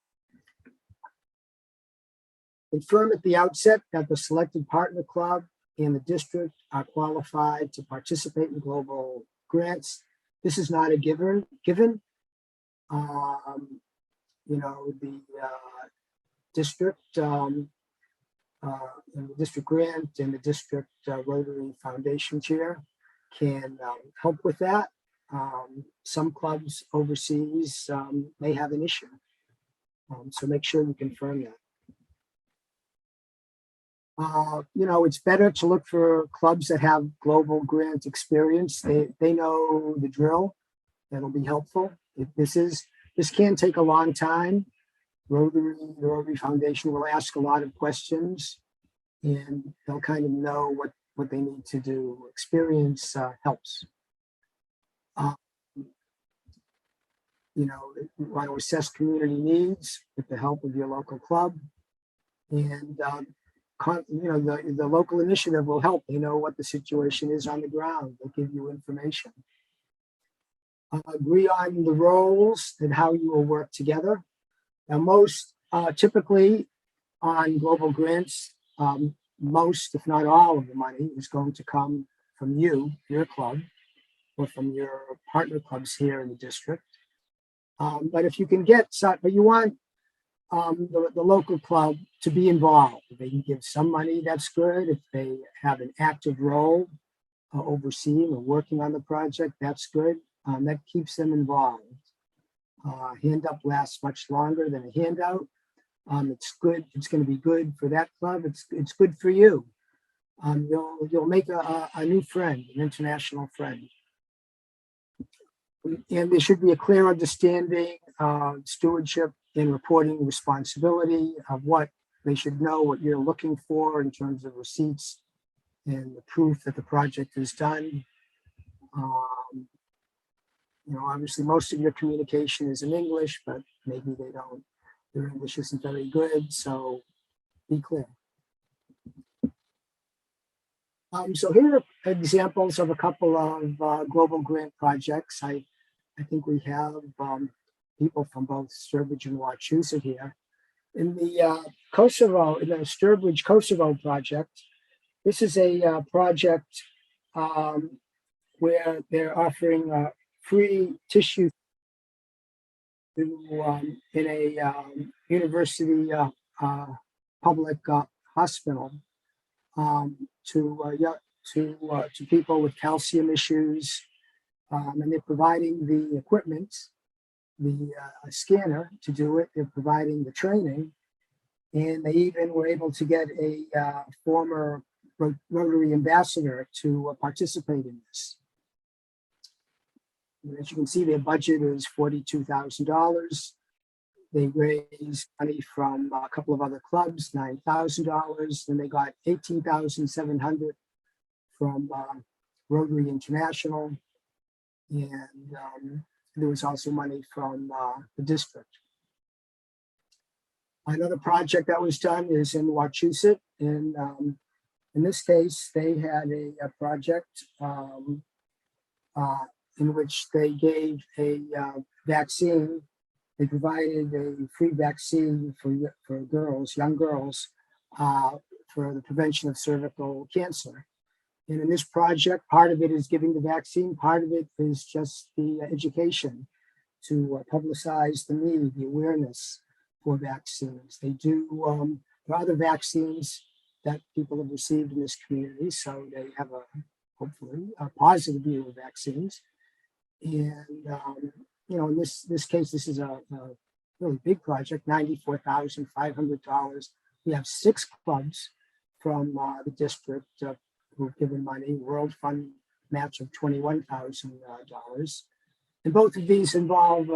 Confirm at the outset that the selected partner club and the district are qualified to participate in global grants. This is not a given. The district and the district grant and the district Rotary Foundation chair can help with that. Some clubs overseas may have an issue. So make sure you confirm that. It's better to look for clubs that have global grant experience. They know the drill. That'll be helpful. This can take a long time. The Rotary Foundation will ask a lot of questions, and they'll kind of know what they need to do. Experience helps. You want to assess community needs with the help of your local club, and the local initiative will help. They know what the situation is on the ground. They'll give you information. Agree on the roles and how you will work together. Now, most typically on global grants, most, if not all, of the money is going to come from you, your club, or from your partner clubs here in the district. But if you can but you want the local club to be involved. If they can give some money, that's good. If they have an active role overseeing or working on the project, that's good. That keeps them involved. Hand up lasts much longer than a handout. It's good. It's going to be good for that club. It's good for you. You'll make a new friend, an international friend. And there should be a clear understanding of stewardship and reporting responsibility of what they should know, what you're looking for in terms of receipts and the proof that the project is done. Obviously most of your communication is in English, but maybe their English isn't very good, so be clear. So here are examples of a couple of global grant projects. I think we have people from both Sturbridge and Wachusett here. In the Sturbridge Kosovo project, this is a project where they're offering free tissue in a university public hospital to people with calcium issues, and they're providing the equipment, the scanner to do it. They're providing the training, and they even were able to get a former Rotary ambassador to participate in this. And as you can see, their budget is $42,000. They raised money from a couple of other clubs, $9,000. Then they got $18,700 from Rotary International, and there was also money from the district. Another project that was done is in Wachusett. And in this case, they had a project in which they gave a vaccine. They provided a free vaccine for girls, young girls, for the prevention of cervical cancer. And in this project, part of it is giving the vaccine, part of it is just the education to publicize the need, the awareness for vaccines. They do, there are other vaccines that people have received in this community, so they have hopefully a positive view of vaccines. And in this case, this is a really big project, $94,500. We have 6 clubs from the district who've given money, World Fund match of $21,000. And both of these involve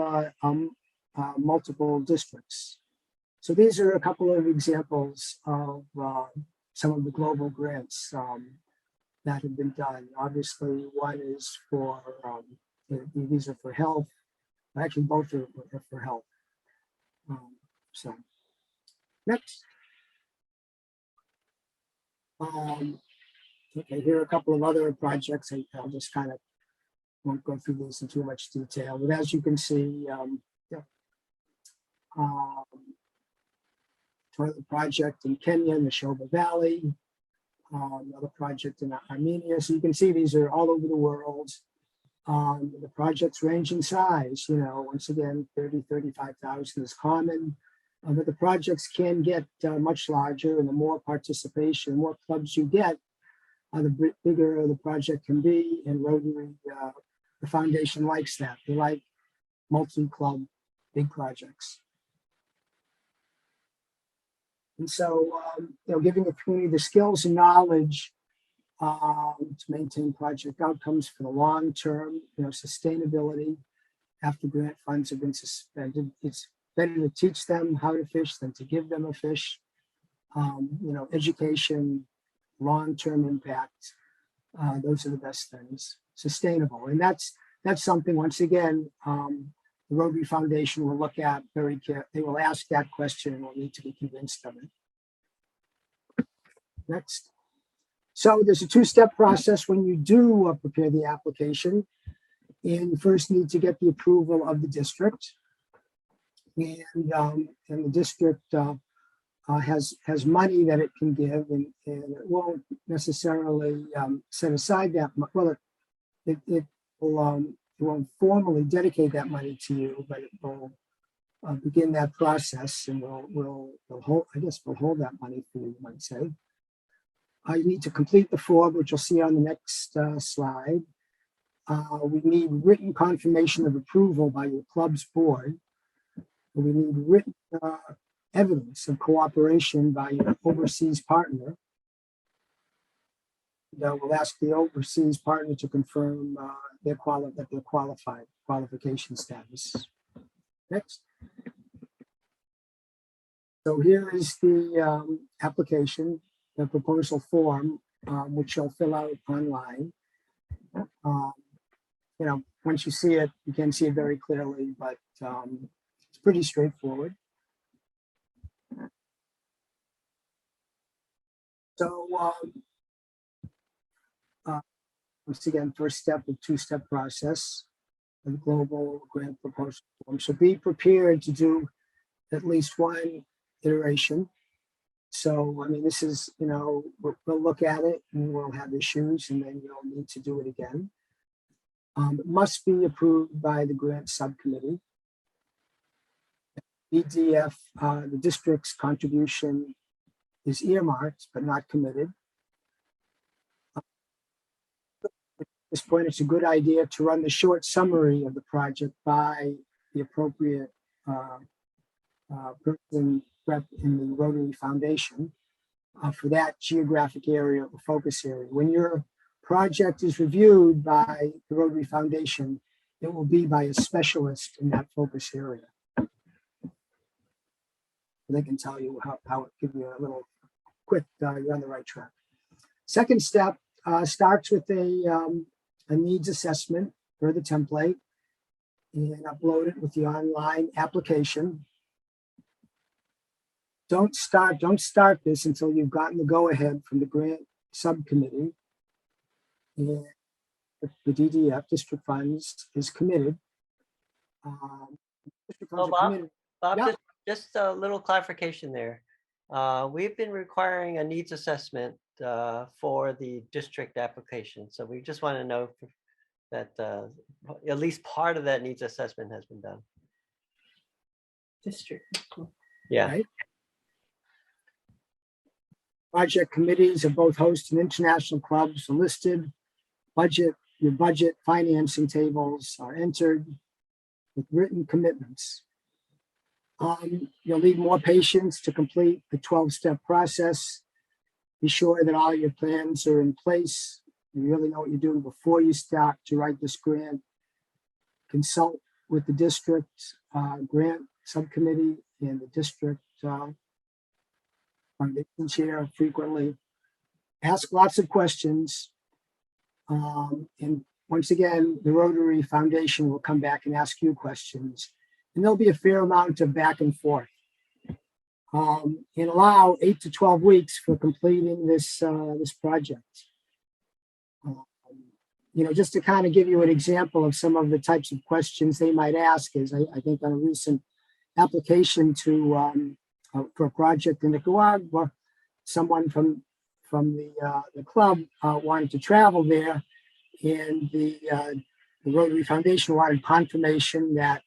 multiple districts. So these are a couple of examples of some of the global grants that have been done. Obviously, one is for, these are for health. Actually, both are for health. So next. Okay, here are a couple of other projects. I'll just kind of won't go through these in too much detail, but as you can see, toilet project in Kenya, in the Shoba Valley, another project in Armenia. So you can see these are all over the world. The projects range in size, once again, 30, 35,000 is common, but the projects can get much larger, and the more participation, the more clubs you get, the bigger the project can be. And Rotary, the foundation likes that. They like multi-club big projects. And so, giving the community the skills and knowledge to maintain project outcomes for the long term, sustainability after grant funds have been suspended. It's better to teach them how to fish than to give them a fish. Education, long-term impact, those are the best things. Sustainable, and that's something, once again, the Rotary Foundation will look at very carefully. They will ask that question and will need to be convinced of it. Next. So there's a 2-step process when you do prepare the application. And you first need to get the approval of the district. And the district has money that it can give, and it won't necessarily set aside that money. Well, it won't formally dedicate that money to you, but it will begin that process, and we'll hold that money for you, you might say. You need to complete the form, which you'll see on the next slide. We need written confirmation of approval by your club's board. We need written evidence of cooperation by your overseas partner. We'll ask the overseas partner to confirm that they're qualified, qualification status. Next. So here is the application, the proposal form, which you'll fill out online. Once you see it, you can see it very clearly, but it's pretty straightforward. So once again, first step of 2-step process, the global grant proposal form. So be prepared to do at least one iteration. So, this is, we'll look at it and we'll have issues, and then you'll need to do it again. It must be approved by the grant subcommittee. EDF, the district's contribution is earmarked but not committed. At this point, it's a good idea to run the short summary of the project by the appropriate person rep in the Rotary Foundation for that geographic area or focus area. When your project is reviewed by the Rotary Foundation, it will be by a specialist in that focus area. They can tell you how it give you a little quick, you're on the right track. Second step starts with a needs assessment for the template and upload it with the online application. Don't start this until you've gotten the go-ahead from the grant subcommittee. And if the DDF, district funds, is committed. District funds Oh, are Bob, committed. Bob, Yeah. just a little clarification there. We've been requiring a needs assessment for the district application. So we just want to know that at least part of that needs assessment has been done. District. Yeah. Right. Project committees of both host and international clubs are listed. Your budget financing tables are entered with written commitments. You'll need more patience to complete the 12-step process. Be sure that all your plans are in place. You really know what you're doing before you start to write this grant. Consult with the district grant subcommittee and the district foundation chair frequently. Ask lots of questions. And once again, the Rotary Foundation will come back and ask you questions. And there'll be a fair amount of back and forth. And allow 8 to 12 weeks for completing this project. Just to kind of give you an example of some of the types of questions they might ask is, I think on a recent application for a project in Nicaragua, someone from the club wanted to travel there, and the Rotary Foundation wanted confirmation that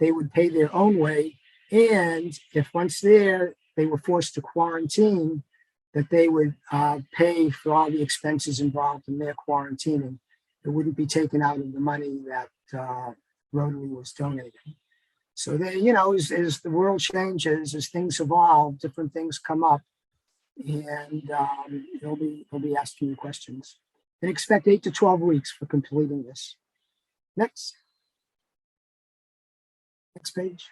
they would pay their own way, and if once there they were forced to quarantine, that they would pay for all the expenses involved in their quarantining. It wouldn't be taken out of the money that Rotary was donating. So they, as the world changes, as things evolve, different things come up, and they'll be asking you questions. And expect 8 to 12 weeks for completing this. Next page.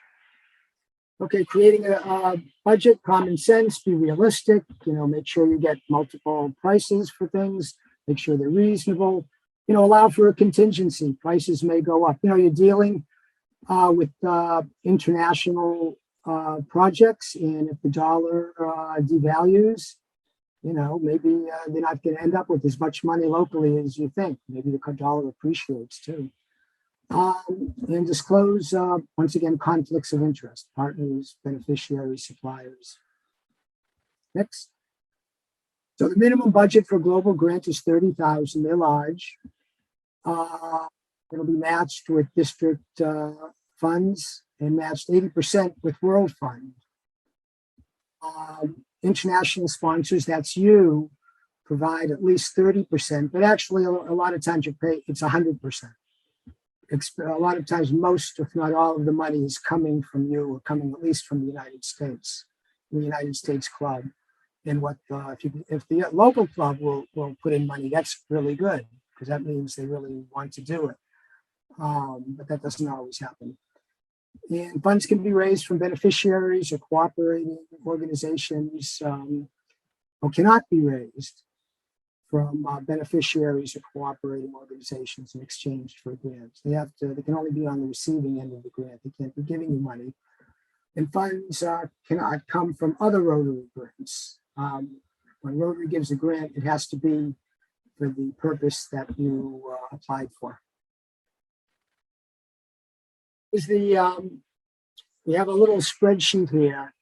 Okay, creating a budget, common sense, be realistic, make sure you get multiple prices for things, make sure they're reasonable, allow for a contingency. Prices may go up. You're dealing with international projects, and if the dollar devalues, maybe they're not going to end up with as much money locally as you think. Maybe the dollar appreciates too. And disclose, once again, conflicts of interest, partners, beneficiaries, suppliers. Next. So the minimum budget for global grant is $30,000. They're large. It'll be matched with district funds and matched 80% with World Fund. International sponsors, that's you, provide at least 30%, but actually a lot of times it's 100%. A lot of times, most, if not all, of the money is coming from you, or coming at least from the United States, the United States Club. And if the local club will put in money, that's really good, because that means they really want to do it. But that doesn't always happen. And funds can be raised from beneficiaries or cooperating organizations, or cannot be raised from beneficiaries or cooperating organizations in exchange for grants. They can only be on the receiving end of the grant. They can't be giving you money. And funds cannot come from other Rotary grants. When Rotary gives a grant, it has to be for the purpose that you applied for. We have a little spreadsheet here,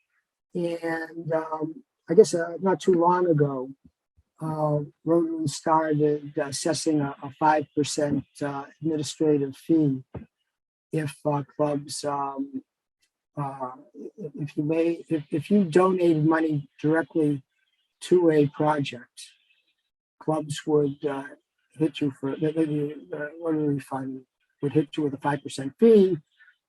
and I guess not too long ago, Rotary started assessing a 5% administrative fee if clubs, if you donated money directly to a project, clubs would hit you for the Rotary Fund would hit you with a 5% fee.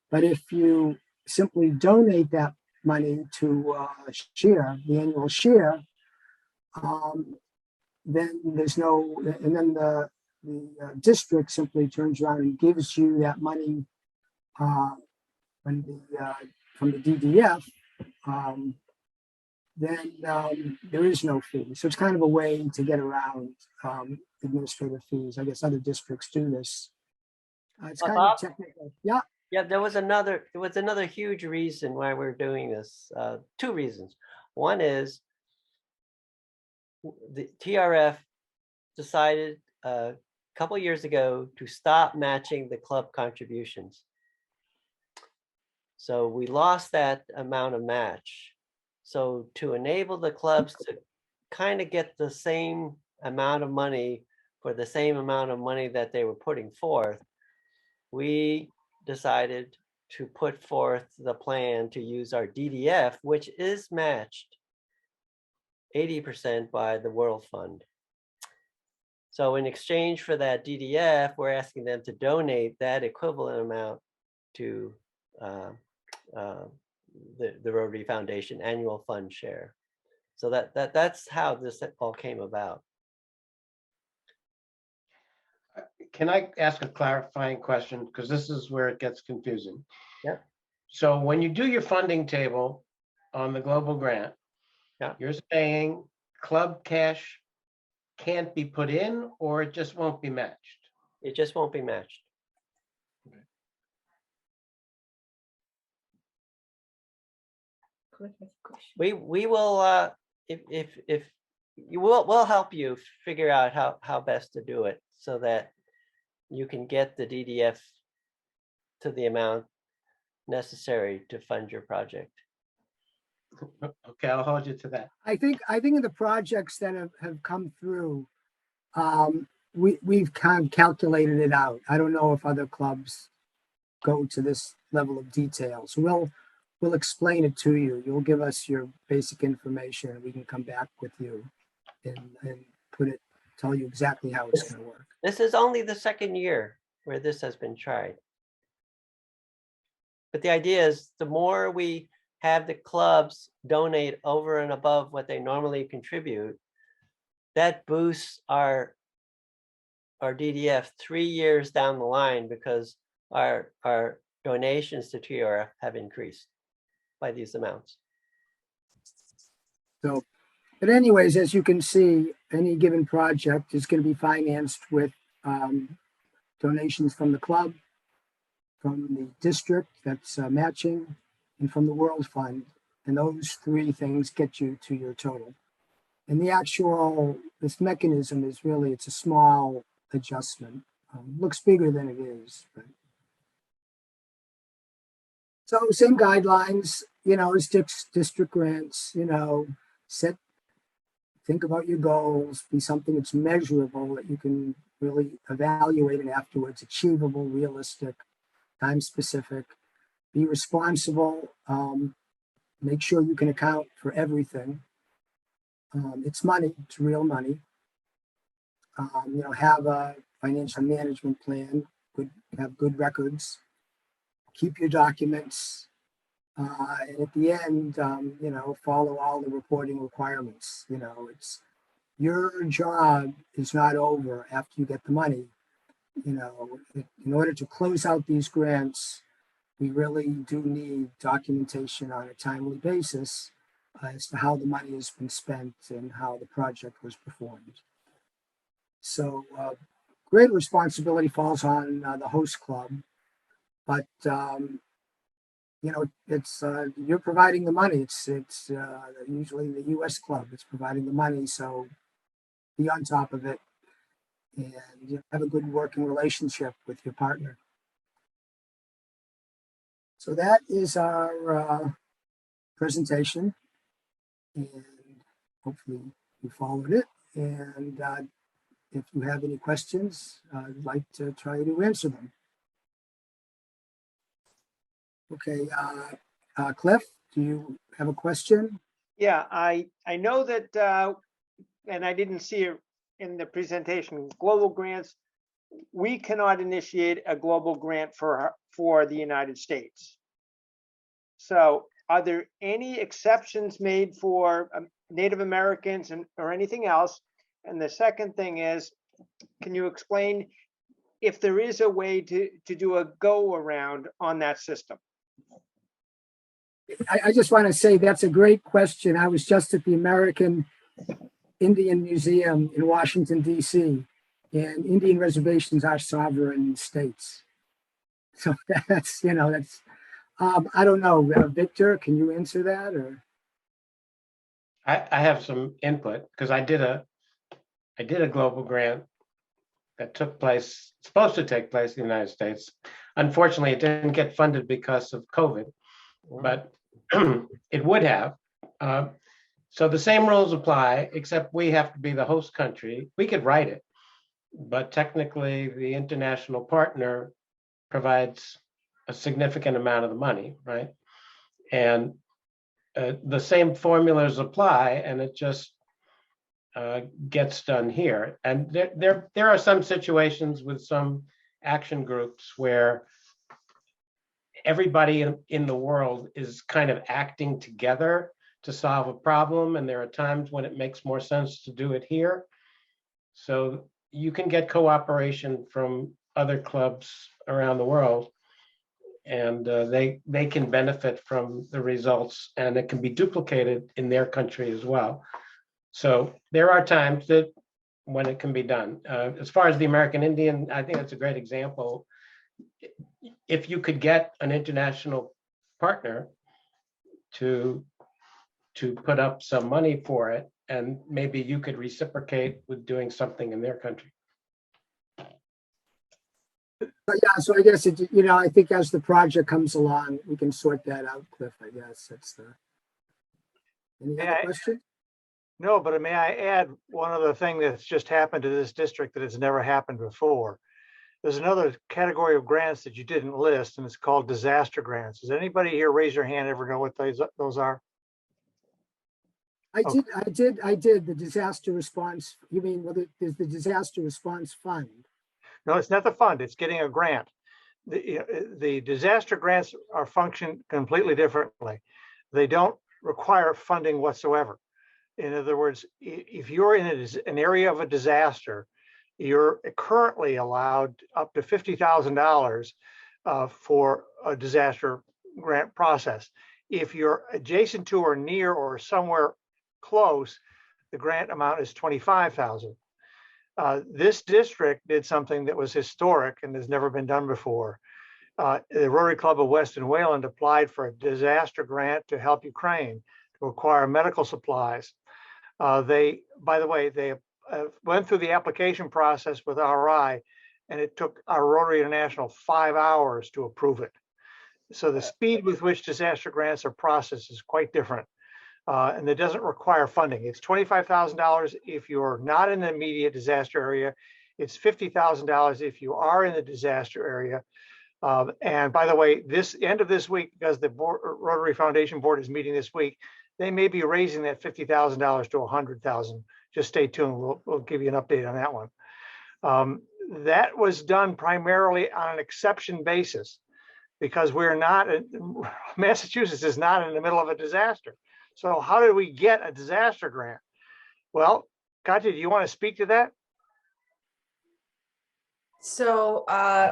But if you simply donate that money to share, the annual share, then there's no, and then the district simply turns around and gives you that money when the from the DDF, then there is no fee. So it's kind of a way to get around administrative fees. I guess other districts do this. It's kind of Bob, technical. Yeah. yeah, there was another huge reason why we're doing this. Two reasons. One is the TRF decided a couple years ago to stop matching the club contributions. So we lost that amount of match. So to enable the clubs to kind of get the same amount of money for the same amount of money that they were putting forth, we decided to put forth the plan to use our DDF, which is matched 80% by the World Fund. So in exchange for that DDF, we're asking them to donate that equivalent amount to the Rotary Foundation annual fund share. So that's how this all came about. Can I ask a clarifying question? Because this is where it gets confusing. Yeah. So when you do your funding table on the global grant, yeah, you're saying club cash can't be put in, or it just won't be matched? It just won't be matched. We will if you we'll help you figure out how best to do it so that you can get the DDF to the amount necessary to fund your project. Okay, I'll hold you to that. I think in the projects that have come through, we've kind of calculated it out. I don't know if other clubs go to this level of detail. So we'll explain it to you. You'll give us your basic information and we can come back with you and tell you exactly how it's going to work. This is only the second year where this has been tried. But the idea is the more we have the clubs donate over and above what they normally contribute, that boosts our DDF 3 years down the line because our donations to TRF have increased by these amounts. So, but anyways, as you can see, any given project is going to be financed with donations from the club, from the district that's matching, and from the World Fund. And those three things get you to your total. And this mechanism is really, it's a small adjustment. Looks bigger than it is. But. So same guidelines, as district grants, think about your goals, be something that's measurable that you can really evaluate it afterwards, achievable, realistic, time specific, be responsible, make sure you can account for everything. It's money, it's real money. Have a financial management plan, have good records, keep your documents, and at the end, follow all the reporting requirements. It's your job is not over after you get the money. In order to close out these grants, we really do need documentation on a timely basis as to how the money has been spent and how the project was performed. So great responsibility falls on the host club, but it's you're providing the money. It's usually the U.S. club that's providing the money, so be on top of it and have a good working relationship with your partner. So that is our presentation, and hopefully you followed it. And if you have any questions, I'd like to try to answer them. Okay, Cliff, do you have a question? Yeah, I know that, and I didn't see it in the presentation, global grants, we cannot initiate a global grant for the United States. So are there any exceptions made for Native Americans or anything else? And the second thing is, can you explain if there is a way to do a go around on that system? I just want to say that's a great question. I was just at the American Indian Museum in Washington, D.C., and Indian reservations are sovereign states. So that's, I don't know. Victor, can you answer that? Or I have some input because I did a global grant that supposed to take place in the United States. Unfortunately, it didn't get funded because of COVID, but it would have. So the same rules apply, except we have to be the host country. We could write it, but technically the international partner provides a significant amount of the money, right? And the same formulas apply, and it just gets done here. And there are some situations with some action groups where everybody in the world is kind of acting together to solve a problem, and there are times when it makes more sense to do it here. So you can get cooperation from other clubs around the world, and they can benefit from the results, and it can be duplicated in their country as well. So there are times that when it can be done. As far as the American Indian, I think that's a great example. If you could get an international partner to put up some money for it, and maybe you could reciprocate with doing something in their country. but yeah, so I guess I think as the project comes along, we can sort that out, Cliff. I guess that's the. Any other question? No, but may I add one other thing that's just happened to this district that has never happened before? There's another category of grants that you didn't list, and it's called disaster grants. Does anybody here raise your hand ever know what those are? I did. The disaster response. You mean there's the disaster response fund? No, it's not the fund. It's getting a grant. The disaster grants are function completely differently. They don't require funding whatsoever. In other words, if you're in an area of a disaster, you're currently allowed up to $50,000 for a disaster grant process. If you're adjacent to or near or somewhere close, the grant amount is $25,000. This district did something that was historic and has never been done before. The Rotary Club of Western Wayland applied for a disaster grant to help Ukraine to acquire medical supplies. They went through the application process with RI, and it took our Rotary International 5 hours to approve it. So the speed with which disaster grants are processed is quite different. And it doesn't require funding. It's $25,000 if you're not in the immediate disaster area. It's $50,000 if you are in the disaster area. And by the way, this end of this week, because the Rotary Foundation Board is meeting this week, they may be raising that $50,000 to $100,000. Just stay tuned. We'll give you an update on that one. That was done primarily on an exception basis because Massachusetts is not in the middle of a disaster. So how did we get a disaster grant? Well, Katya, do you want to speak to that? So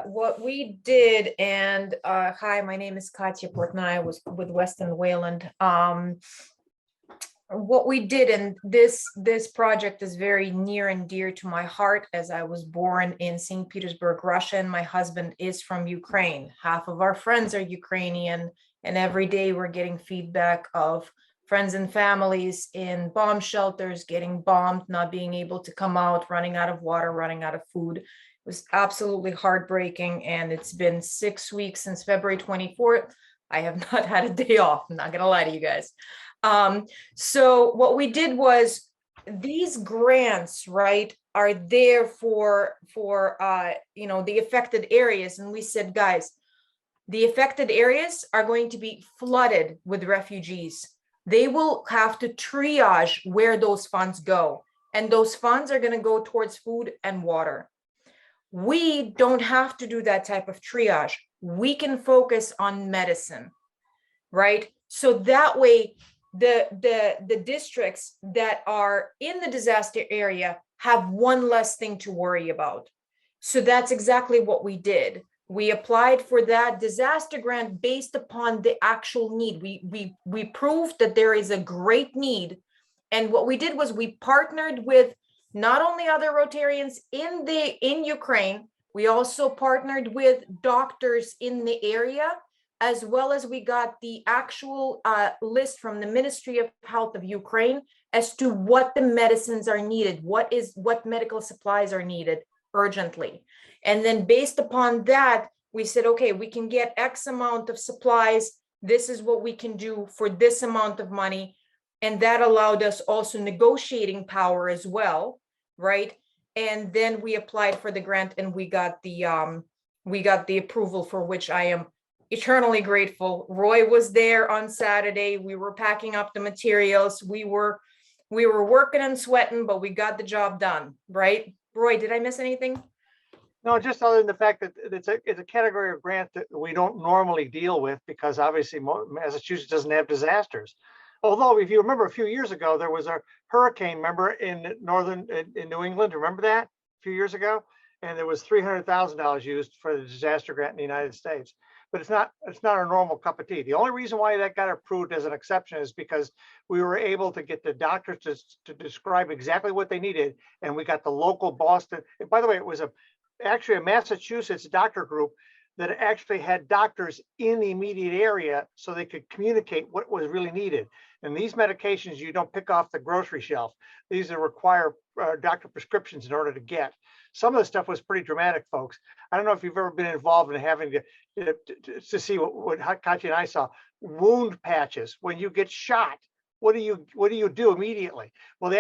what we did, and hi, my name is Katya Portnoy. I was with Western Wayland. What we did, and this project is very near and dear to my heart, as I was born in St. Petersburg, Russia, and my husband is from Ukraine. Half of our friends are Ukrainian, and every day we're getting feedback of friends and families in bomb shelters, getting bombed, not being able to come out, running out of water, running out of food. It was absolutely heartbreaking. And it's been 6 weeks since February 24th. I have not had a day off. I'm not going to lie to you guys. So what we did was these grants, right, are there for the affected areas. And we said, guys, the affected areas are going to be flooded with refugees. They will have to triage where those funds go. And those funds are going to go towards food and water. We don't have to do that type of triage. We can focus on medicine, right? So that way, the districts that are in the disaster area have one less thing to worry about. So that's exactly what we did. We applied for that disaster grant based upon the actual need. We proved that there is a great need. And what we did was we partnered with not only other Rotarians in Ukraine, we also partnered with doctors in the area, as well as we got the actual list from the Ministry of Health of Ukraine as to what the medicines are needed, what medical supplies are needed urgently. And then based upon that, we said, okay, we can get X amount of supplies. This is what we can do for this amount of money. And that allowed us also negotiating power as well, right? And then we applied for the grant and we got the approval, for which I am eternally grateful. Roy was there on Saturday. We were packing up the materials. We were working and sweating, but we got the job done, right? Roy, did I miss anything? No, just other than the fact that it's a category of grant that we don't normally deal with, because obviously Massachusetts doesn't have disasters. Although, if you remember a few years ago, there was a hurricane, remember, in New England, remember that a few years ago? And there was $300,000 used for the disaster grant in the United States. But it's not our normal cup of tea. The only reason why that got approved as an exception is because we were able to get the doctors to describe exactly what they needed. And we got the local Boston, and by the way, it was actually a Massachusetts doctor group that actually had doctors in the immediate area so they could communicate what was really needed. And these medications you don't pick off the grocery shelf. These require doctor prescriptions in order to get. Some of the stuff was pretty dramatic, folks. I don't know if you've ever been involved in having to see what Katya and I saw. Wound patches. When you get shot, what do you do immediately? Well,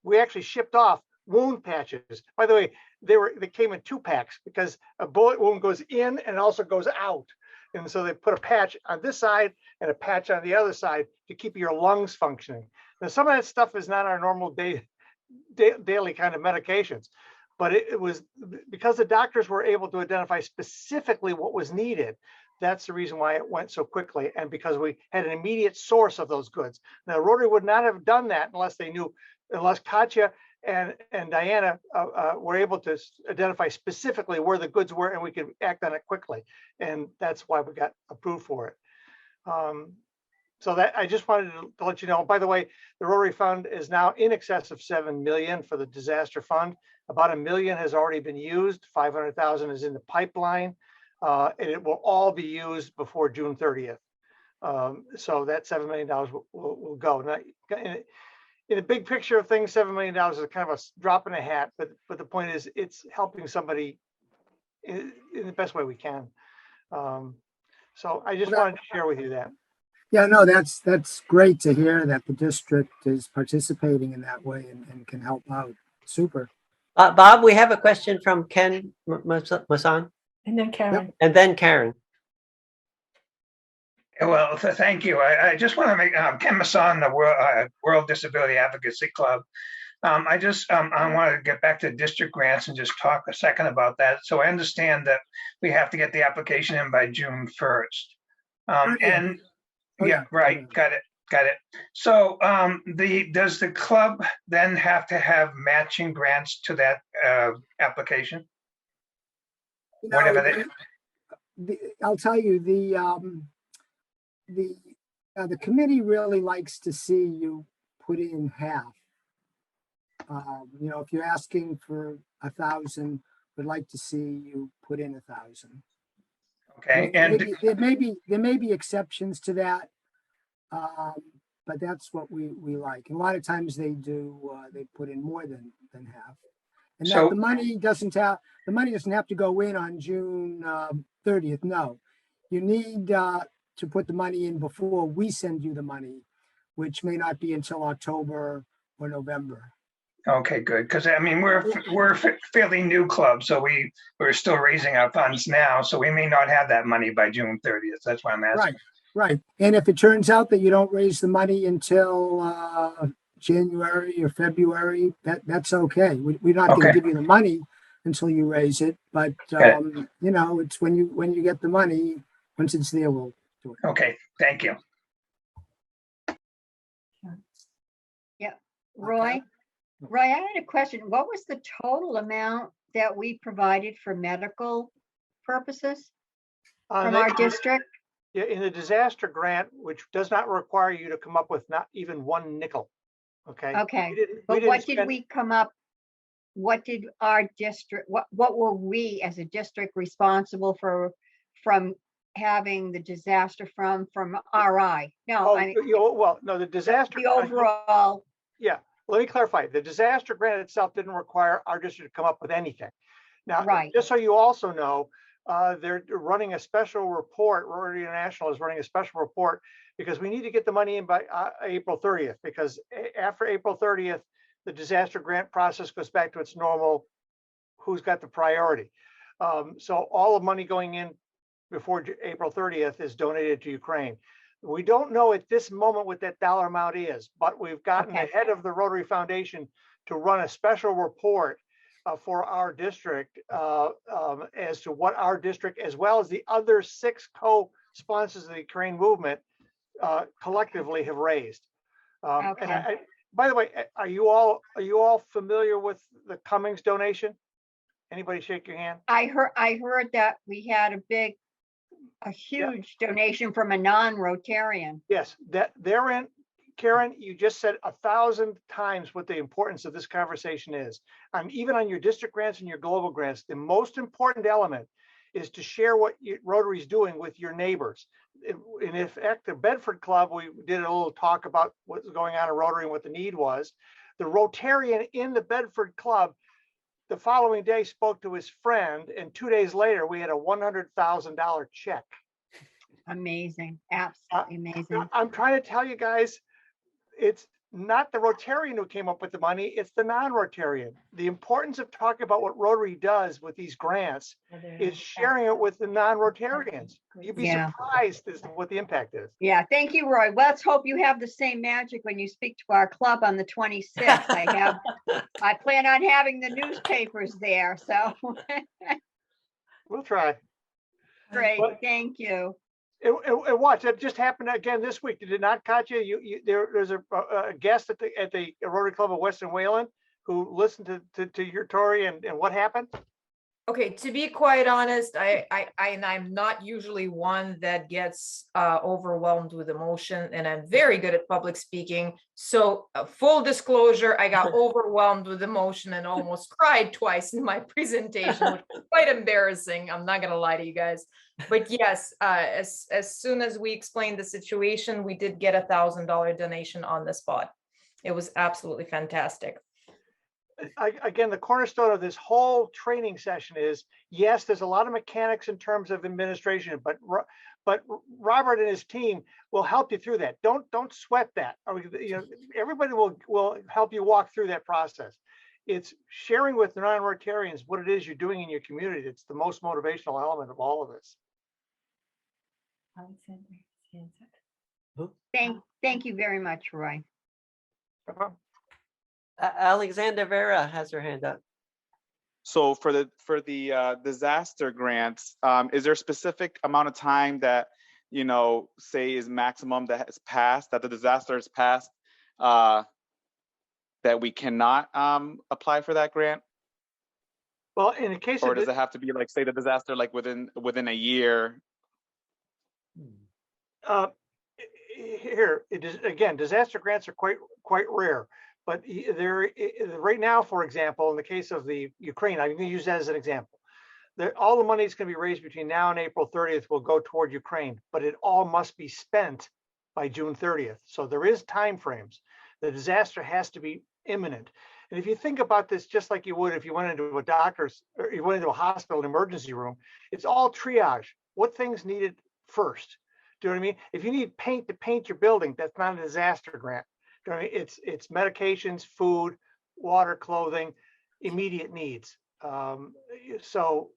we actually shipped off wound patches. By the way, they came in 2-packs because a bullet wound goes in and also goes out. And so they put a patch on this side and a patch on the other side to keep your lungs functioning. Now, some of that stuff is not our normal daily kind of medications, but it was because the doctors were able to identify specifically what was needed. That's the reason why it went so quickly, and because we had an immediate source of those goods. Now, Rotary would not have done that unless Katya and Diana were able to identify specifically where the goods were, and we could act on it quickly. And that's why we got approved for it. So that I just wanted to let you know. By the way, the Rotary Fund is now in excess of $7 million for the disaster fund. About $1 million has already been used. 500,000 is in the pipeline, and it will all be used before June 30th. So that $7 million will go. Now, in the big picture of things, $7 million is kind of a drop in a hat, but the point is it's helping somebody in the best way we can. So I just wanted to share with you that. Yeah, no, that's great to hear that the district is participating in that way and can help out. Super. Bob, we have a question from Ken Masan. And then Karen. And then Karen. Well, thank you. I just want to make Ken Masan, the World Disability Advocacy Club. I want to get back to district grants and just talk a second about that. So I understand that we have to get the application in by June 1st. And yeah, right. Got it. So does the club then have to have matching grants to that application? Whatever I'll tell you, the committee really likes to see you put in half. If you're asking for 1,000, we'd like to see you put in 1,000. Okay, and there may be exceptions to that, but that's what we like. And a lot of times they do. They put in more than half, and So- that the money doesn't have to go in on June 30th. No, you need to put the money in before we send you the money, which may not be until October or November. Okay, good. Because I mean, we're a fairly new club, so we're still raising our funds now, so we may not have that money by June 30th. That's why I'm asking. Right. And if it turns out that you don't raise the money until January or February, that's okay. We're not going to give you the money until you raise it, but it's when you get the money, once it's there, we'll do it. Okay, thank you. Yeah, Roy, I had a question. What was the total amount that we provided for medical purposes Uh, from they- our district? Yeah, in the disaster grant, which does not require you to come up with not even one nickel. Okay. Okay, We didn't but what did spend- we come up? What did our district, what were we as a district responsible for, from having the disaster from RI? No, Oh, I mean, well, no, the disaster. the overall, Yeah, let me clarify. The disaster grant itself didn't require our district to come up with anything. Now, Right. just so you also know, they're running a special report. Rotary International is running a special report because we need to get the money in by April 30th, because after April 30th, the disaster grant process goes back to its normal, who's got the priority. So all the money going in before April 30th is donated to Ukraine. We don't know at this moment what that dollar amount is, but we've gotten Okay. ahead of the Rotary Foundation to run a special report for our district as to what our district, as well as the other 6 co-sponsors of the Ukraine movement, collectively have raised. And Okay. by the way, are you all familiar with the Cummings donation? Anybody shake your hand? I heard that we had a huge donation from a non-Rotarian. Yes, that therein, Karen, you just said 1,000 times what the importance of this conversation is. And even on your district grants and your global grants, the most important element is to share what Rotary is doing with your neighbors. In fact, the Bedford Club, we did a little talk about what's going on in Rotary and what the need was. The Rotarian in the Bedford Club the following day spoke to his friend, and 2 days later, we had a $100,000 check. Amazing, absolutely amazing. I'm trying to tell you guys, it's not the Rotarian who came up with the money, it's the non-Rotarian. The importance of talking about what Rotary does with these grants is sharing it with the non-Rotarians. You'd be Yeah. surprised as to what the impact is. Yeah, thank you, Roy. Let's hope you have the same magic when you speak to our club on the 26th. I plan on having the newspapers there, so We'll try. great, Well- thank you. And watch, that just happened again this week. Did it not catch you? There's a guest at the Rotary Club of Western Wayland who listened to your story, and what happened? Okay, to be quite honest, I'm not usually one that gets overwhelmed with emotion, and I'm very good at public speaking. So full disclosure, I got overwhelmed with emotion and almost cried twice in my presentation, which was quite embarrassing. I'm not gonna lie to you guys. But yes, as soon as we explained the situation, we did get $1,000 donation on the spot. It was absolutely fantastic. Again, the cornerstone of this whole training session is, yes, there's a lot of mechanics in terms of administration, but Robert and his team will help you through that. Don't sweat that. Everybody will help you walk through that process. It's sharing with the non-Rotarians what it is you're doing in your community. It's the most motivational element of all of this. Thank you very much, Roy. Alexander Vera has her hand up. So for the disaster grants, is there a specific amount of time that, say is maximum that has passed, that the disaster has passed, that we cannot apply for that grant? Well, in the case Or of does it have to be like, say the disaster like within a year? Here, it is, again, disaster grants are quite rare, but right now, for example, in the case of the Ukraine, I'm going to use that as an example. All the money that's going to be raised between now and April 30th will go toward Ukraine, but it all must be spent by June 30th. So there is time frames. The disaster has to be imminent. And if you think about this, just like you would if you went into a doctor's or you went into a hospital emergency room, it's all triage. What things needed first? Do you know what I mean? If you need paint to paint your building, that's not a disaster grant. Do you know what I mean? It's medications, food, water, clothing, immediate needs. So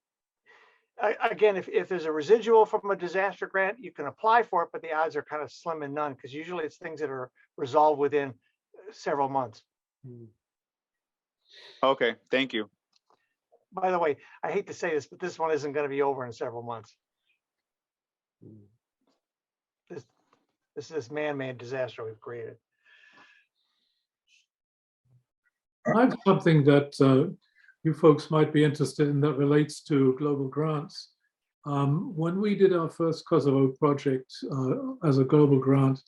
again, if there's a residual from a disaster grant, you can apply for it, but the odds are kind of slim and none because usually it's things that are resolved within several months. Okay, thank you. By the way, I hate to say this, but this one isn't going to be over in several months. This is this man-made disaster we've created. I have something that you folks might be interested in that relates to global grants. When we did our first Kosovo project as a global grant,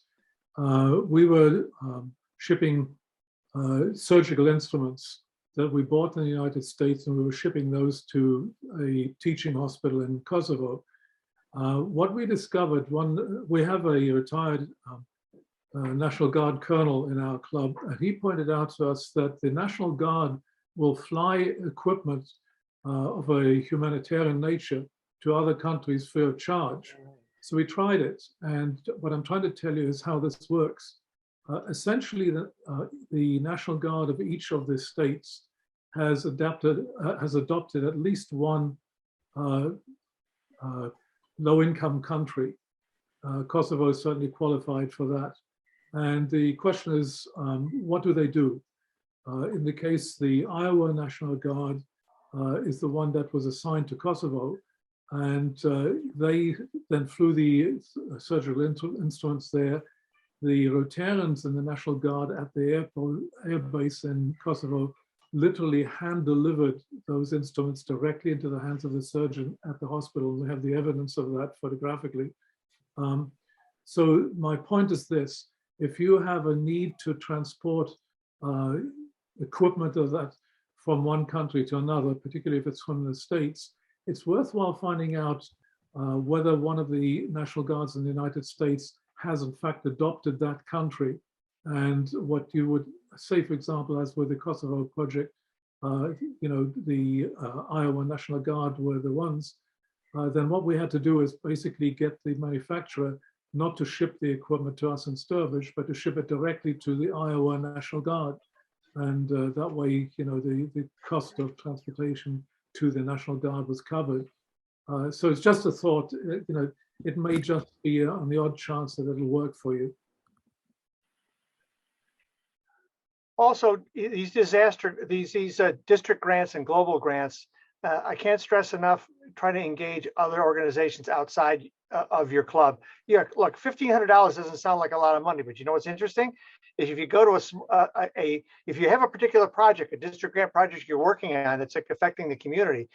we were shipping surgical instruments that we bought in the United States, and we were shipping those to a teaching hospital in Kosovo. What we discovered, we have a retired National Guard colonel in our club, and he pointed out to us that the National Guard will fly equipment of a humanitarian nature to other countries free of charge. So we tried it, and what I'm trying to tell you is how this works. Essentially, the National Guard of each of the states has adopted at least one low-income country. Kosovo is certainly qualified for that. And the question is, what do they do? In the case, the Iowa National Guard is the one that was assigned to Kosovo, and they then flew the surgical instruments there. The Rotarians and the National Guard at the air base in Kosovo literally hand-delivered those instruments directly into the hands of the surgeon at the hospital. We have the evidence of that photographically. So my point is this: if you have a need to transport equipment of that from one country to another, particularly if it's from the States, it's worthwhile finding out whether one of the National Guards in the United States has in fact adopted that country. And what you would say, for example, as with the Kosovo project, the Iowa National Guard were the ones, then what we had to do is basically get the manufacturer not to ship the equipment to us in Sturbridge, but to ship it directly to the Iowa National Guard. And that way, the cost of transportation to the National Guard was covered. So it's just a thought, it may just be on the odd chance that it'll work for you. Also, these district grants and global grants, I can't stress enough, try to engage other organizations outside of your club. Yeah, look, $1,500 doesn't sound like a lot of money, but you know what's interesting is if you go to if you have a particular project, a district grant project you're working on that's affecting the community,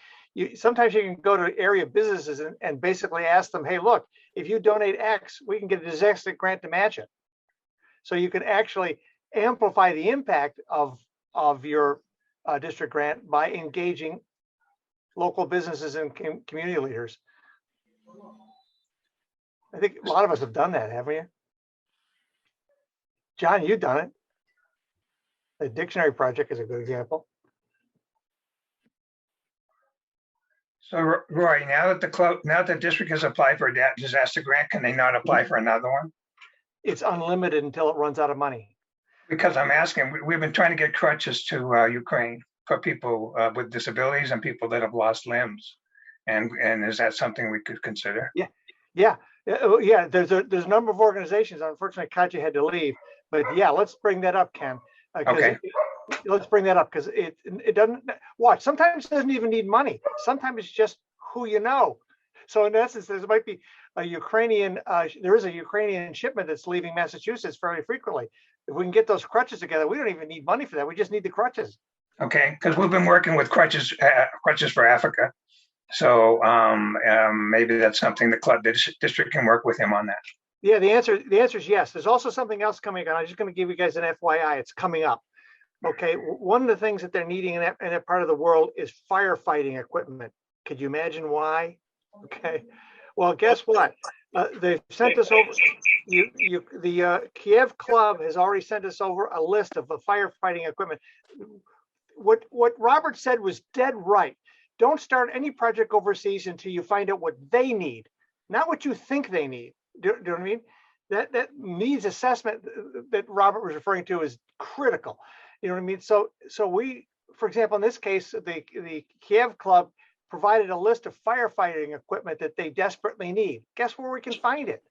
sometimes you can go to area businesses and basically ask them, hey, look, if you donate X, we can get a disaster grant to match it. So you can actually amplify the impact of your district grant by engaging local businesses and community leaders. I think a lot of us have done that, haven't you? John, you've done it. The dictionary project is a good example. So Roy, now that the district has applied for a disaster grant, can they not apply for another one? It's unlimited until it runs out of money. Because I'm asking, we've been trying to get crutches to Ukraine for people with disabilities and people that have lost limbs. And is that something we could consider? Yeah. There's a number of organizations. Unfortunately, Katja had to leave, but yeah, let's bring that up, Ken. Okay. Let's bring that up because it doesn't watch. Sometimes it doesn't even need money. Sometimes it's just who you know. So in essence, there might be a Ukrainian. There is a Ukrainian shipment that's leaving Massachusetts fairly frequently. If we can get those crutches together, we don't even need money for that. We just need the crutches. Okay, because we've been working with crutches for Africa. So maybe that's something the district can work with him on that. Yeah, the answer is yes. There's also something else coming on. I'm just going to give you guys an FYI. It's coming up. Okay, one of the things that they're needing in that part of the world is firefighting equipment. Could you imagine why? Okay, well, guess what? They've sent us over. The Kiev Club has already sent us over a list of the firefighting equipment. What Robert said was dead right. Don't start any project overseas until you find out what they need, not what you think they need. Do you know what I mean? That needs assessment that Robert was referring to is critical. You know what I mean? So we, for example, in this case, the Kiev Club provided a list of firefighting equipment that they desperately need. Guess where we can find it?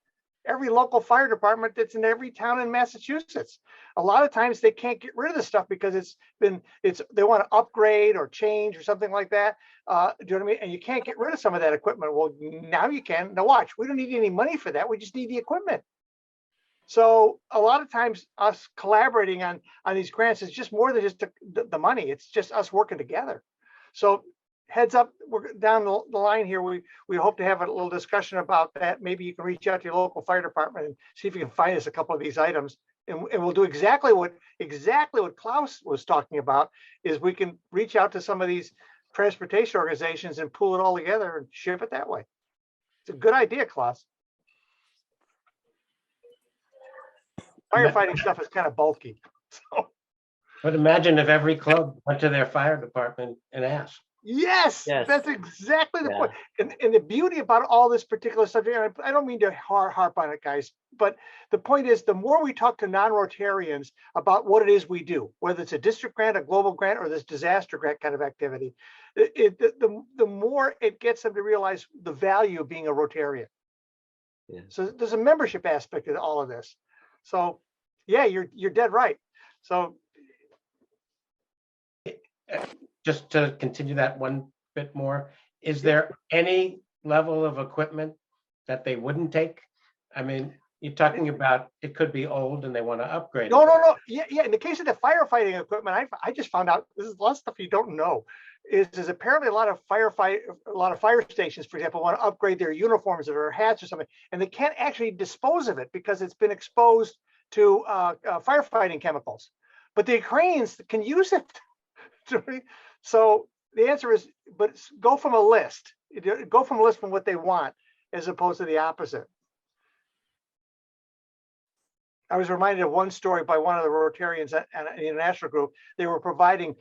Every local fire department that's in every town in Massachusetts. A lot of times they can't get rid of the stuff because they want to upgrade or change or something like that. Do you know what I mean? And you can't get rid of some of that equipment. Well, now you can. Now watch, we don't need any money for that. We just need the equipment. So a lot of times us collaborating on these grants is just more than just the money. It's just us working together. So heads up, we're down the line here. We hope to have a little discussion about that. Maybe you can reach out to your local fire department and see if you can find us a couple of these items. And we'll do exactly what Klaus was talking about, is we can reach out to some of these transportation organizations and pull it all together and ship it that way. It's a good idea, Klaus. Firefighting stuff is kind of bulky. So. But imagine if every club went to their fire department and asked. Yes, Yes. that's exactly the Yeah. point. And the beauty about all this particular subject, and I don't mean to harp on it, guys, but the point is, the more we talk to non-Rotarians about what it is we do, whether it's a district grant, a global grant, or this disaster grant kind of activity, the more it gets them to realize the value of being a Rotarian. Yeah. So there's a membership aspect to all of this. So yeah, you're dead right. So Just to continue that one bit more, is there any level of equipment that they wouldn't take? I mean, you're talking about it could be old and they want to upgrade it. no. Yeah. In the case of the firefighting equipment, I just found out, this is a lot of stuff you don't know. Is apparently a lot of fire stations, for example, want to upgrade their uniforms or their hats or something, and they can't actually dispose of it because it's been exposed to firefighting chemicals. But the Ukrainians can use it. So the answer is, but go from a list. Go from a list from what they want, as opposed to the opposite. I was reminded of one story by one of the Rotarians at an international group. They were providing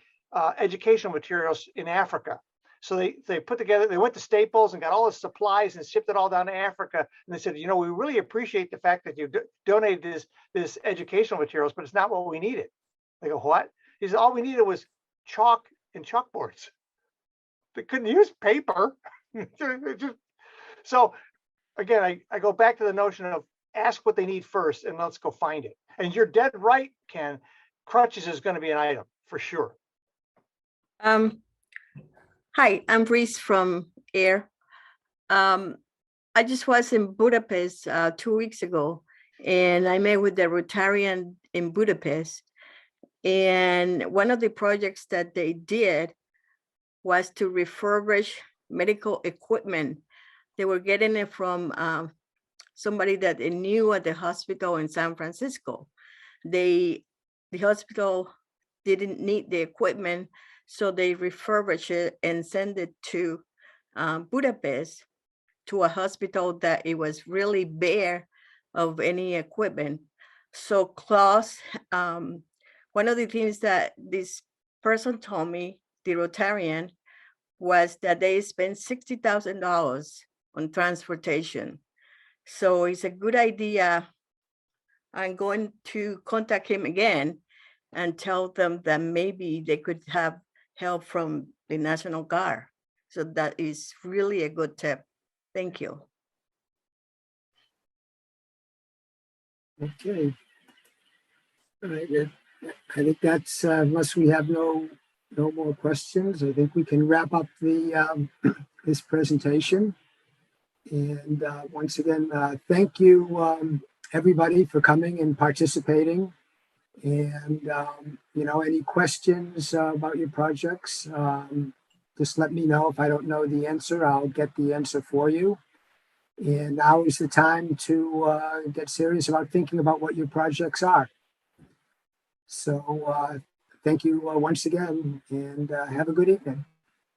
educational materials in Africa. So they put together, they went to Staples and got all the supplies and shipped it all down to Africa. And they said, you know, we really appreciate the fact that you donated this educational materials, but it's not what we needed. They go, what? He said, all we needed was chalk and chalkboards. They couldn't use paper. So again, I go back to the notion of ask what they need first and let's go find it. And you're dead right, Ken. Crutches is going to be an item for sure. Hi, I'm Reese from AIR. I just was in Budapest 2 weeks ago, and I met with the Rotarian in Budapest. And one of the projects that they did was to refurbish medical equipment. They were getting it from somebody that they knew at the hospital in San Francisco. The hospital didn't need the equipment, so they refurbished it and sent it to Budapest, to a hospital that it was really bare of any equipment. So Klaus, one of the things that this person told me, the Rotarian, was that they spent $60,000 on transportation. So it's a good idea. I'm going to contact him again and tell them that maybe they could have help from the National Guard. So that is really a good tip. Thank you. Okay. All right. I think that's, unless we have no more questions, I think we can wrap up the this presentation. And once again, thank you, everybody, for coming and participating. And, you know, any questions about your projects, just let me know. If I don't know the answer, I'll get the answer for you. And now is the time to get serious about thinking about what your projects are. So thank you once again, and have a good evening.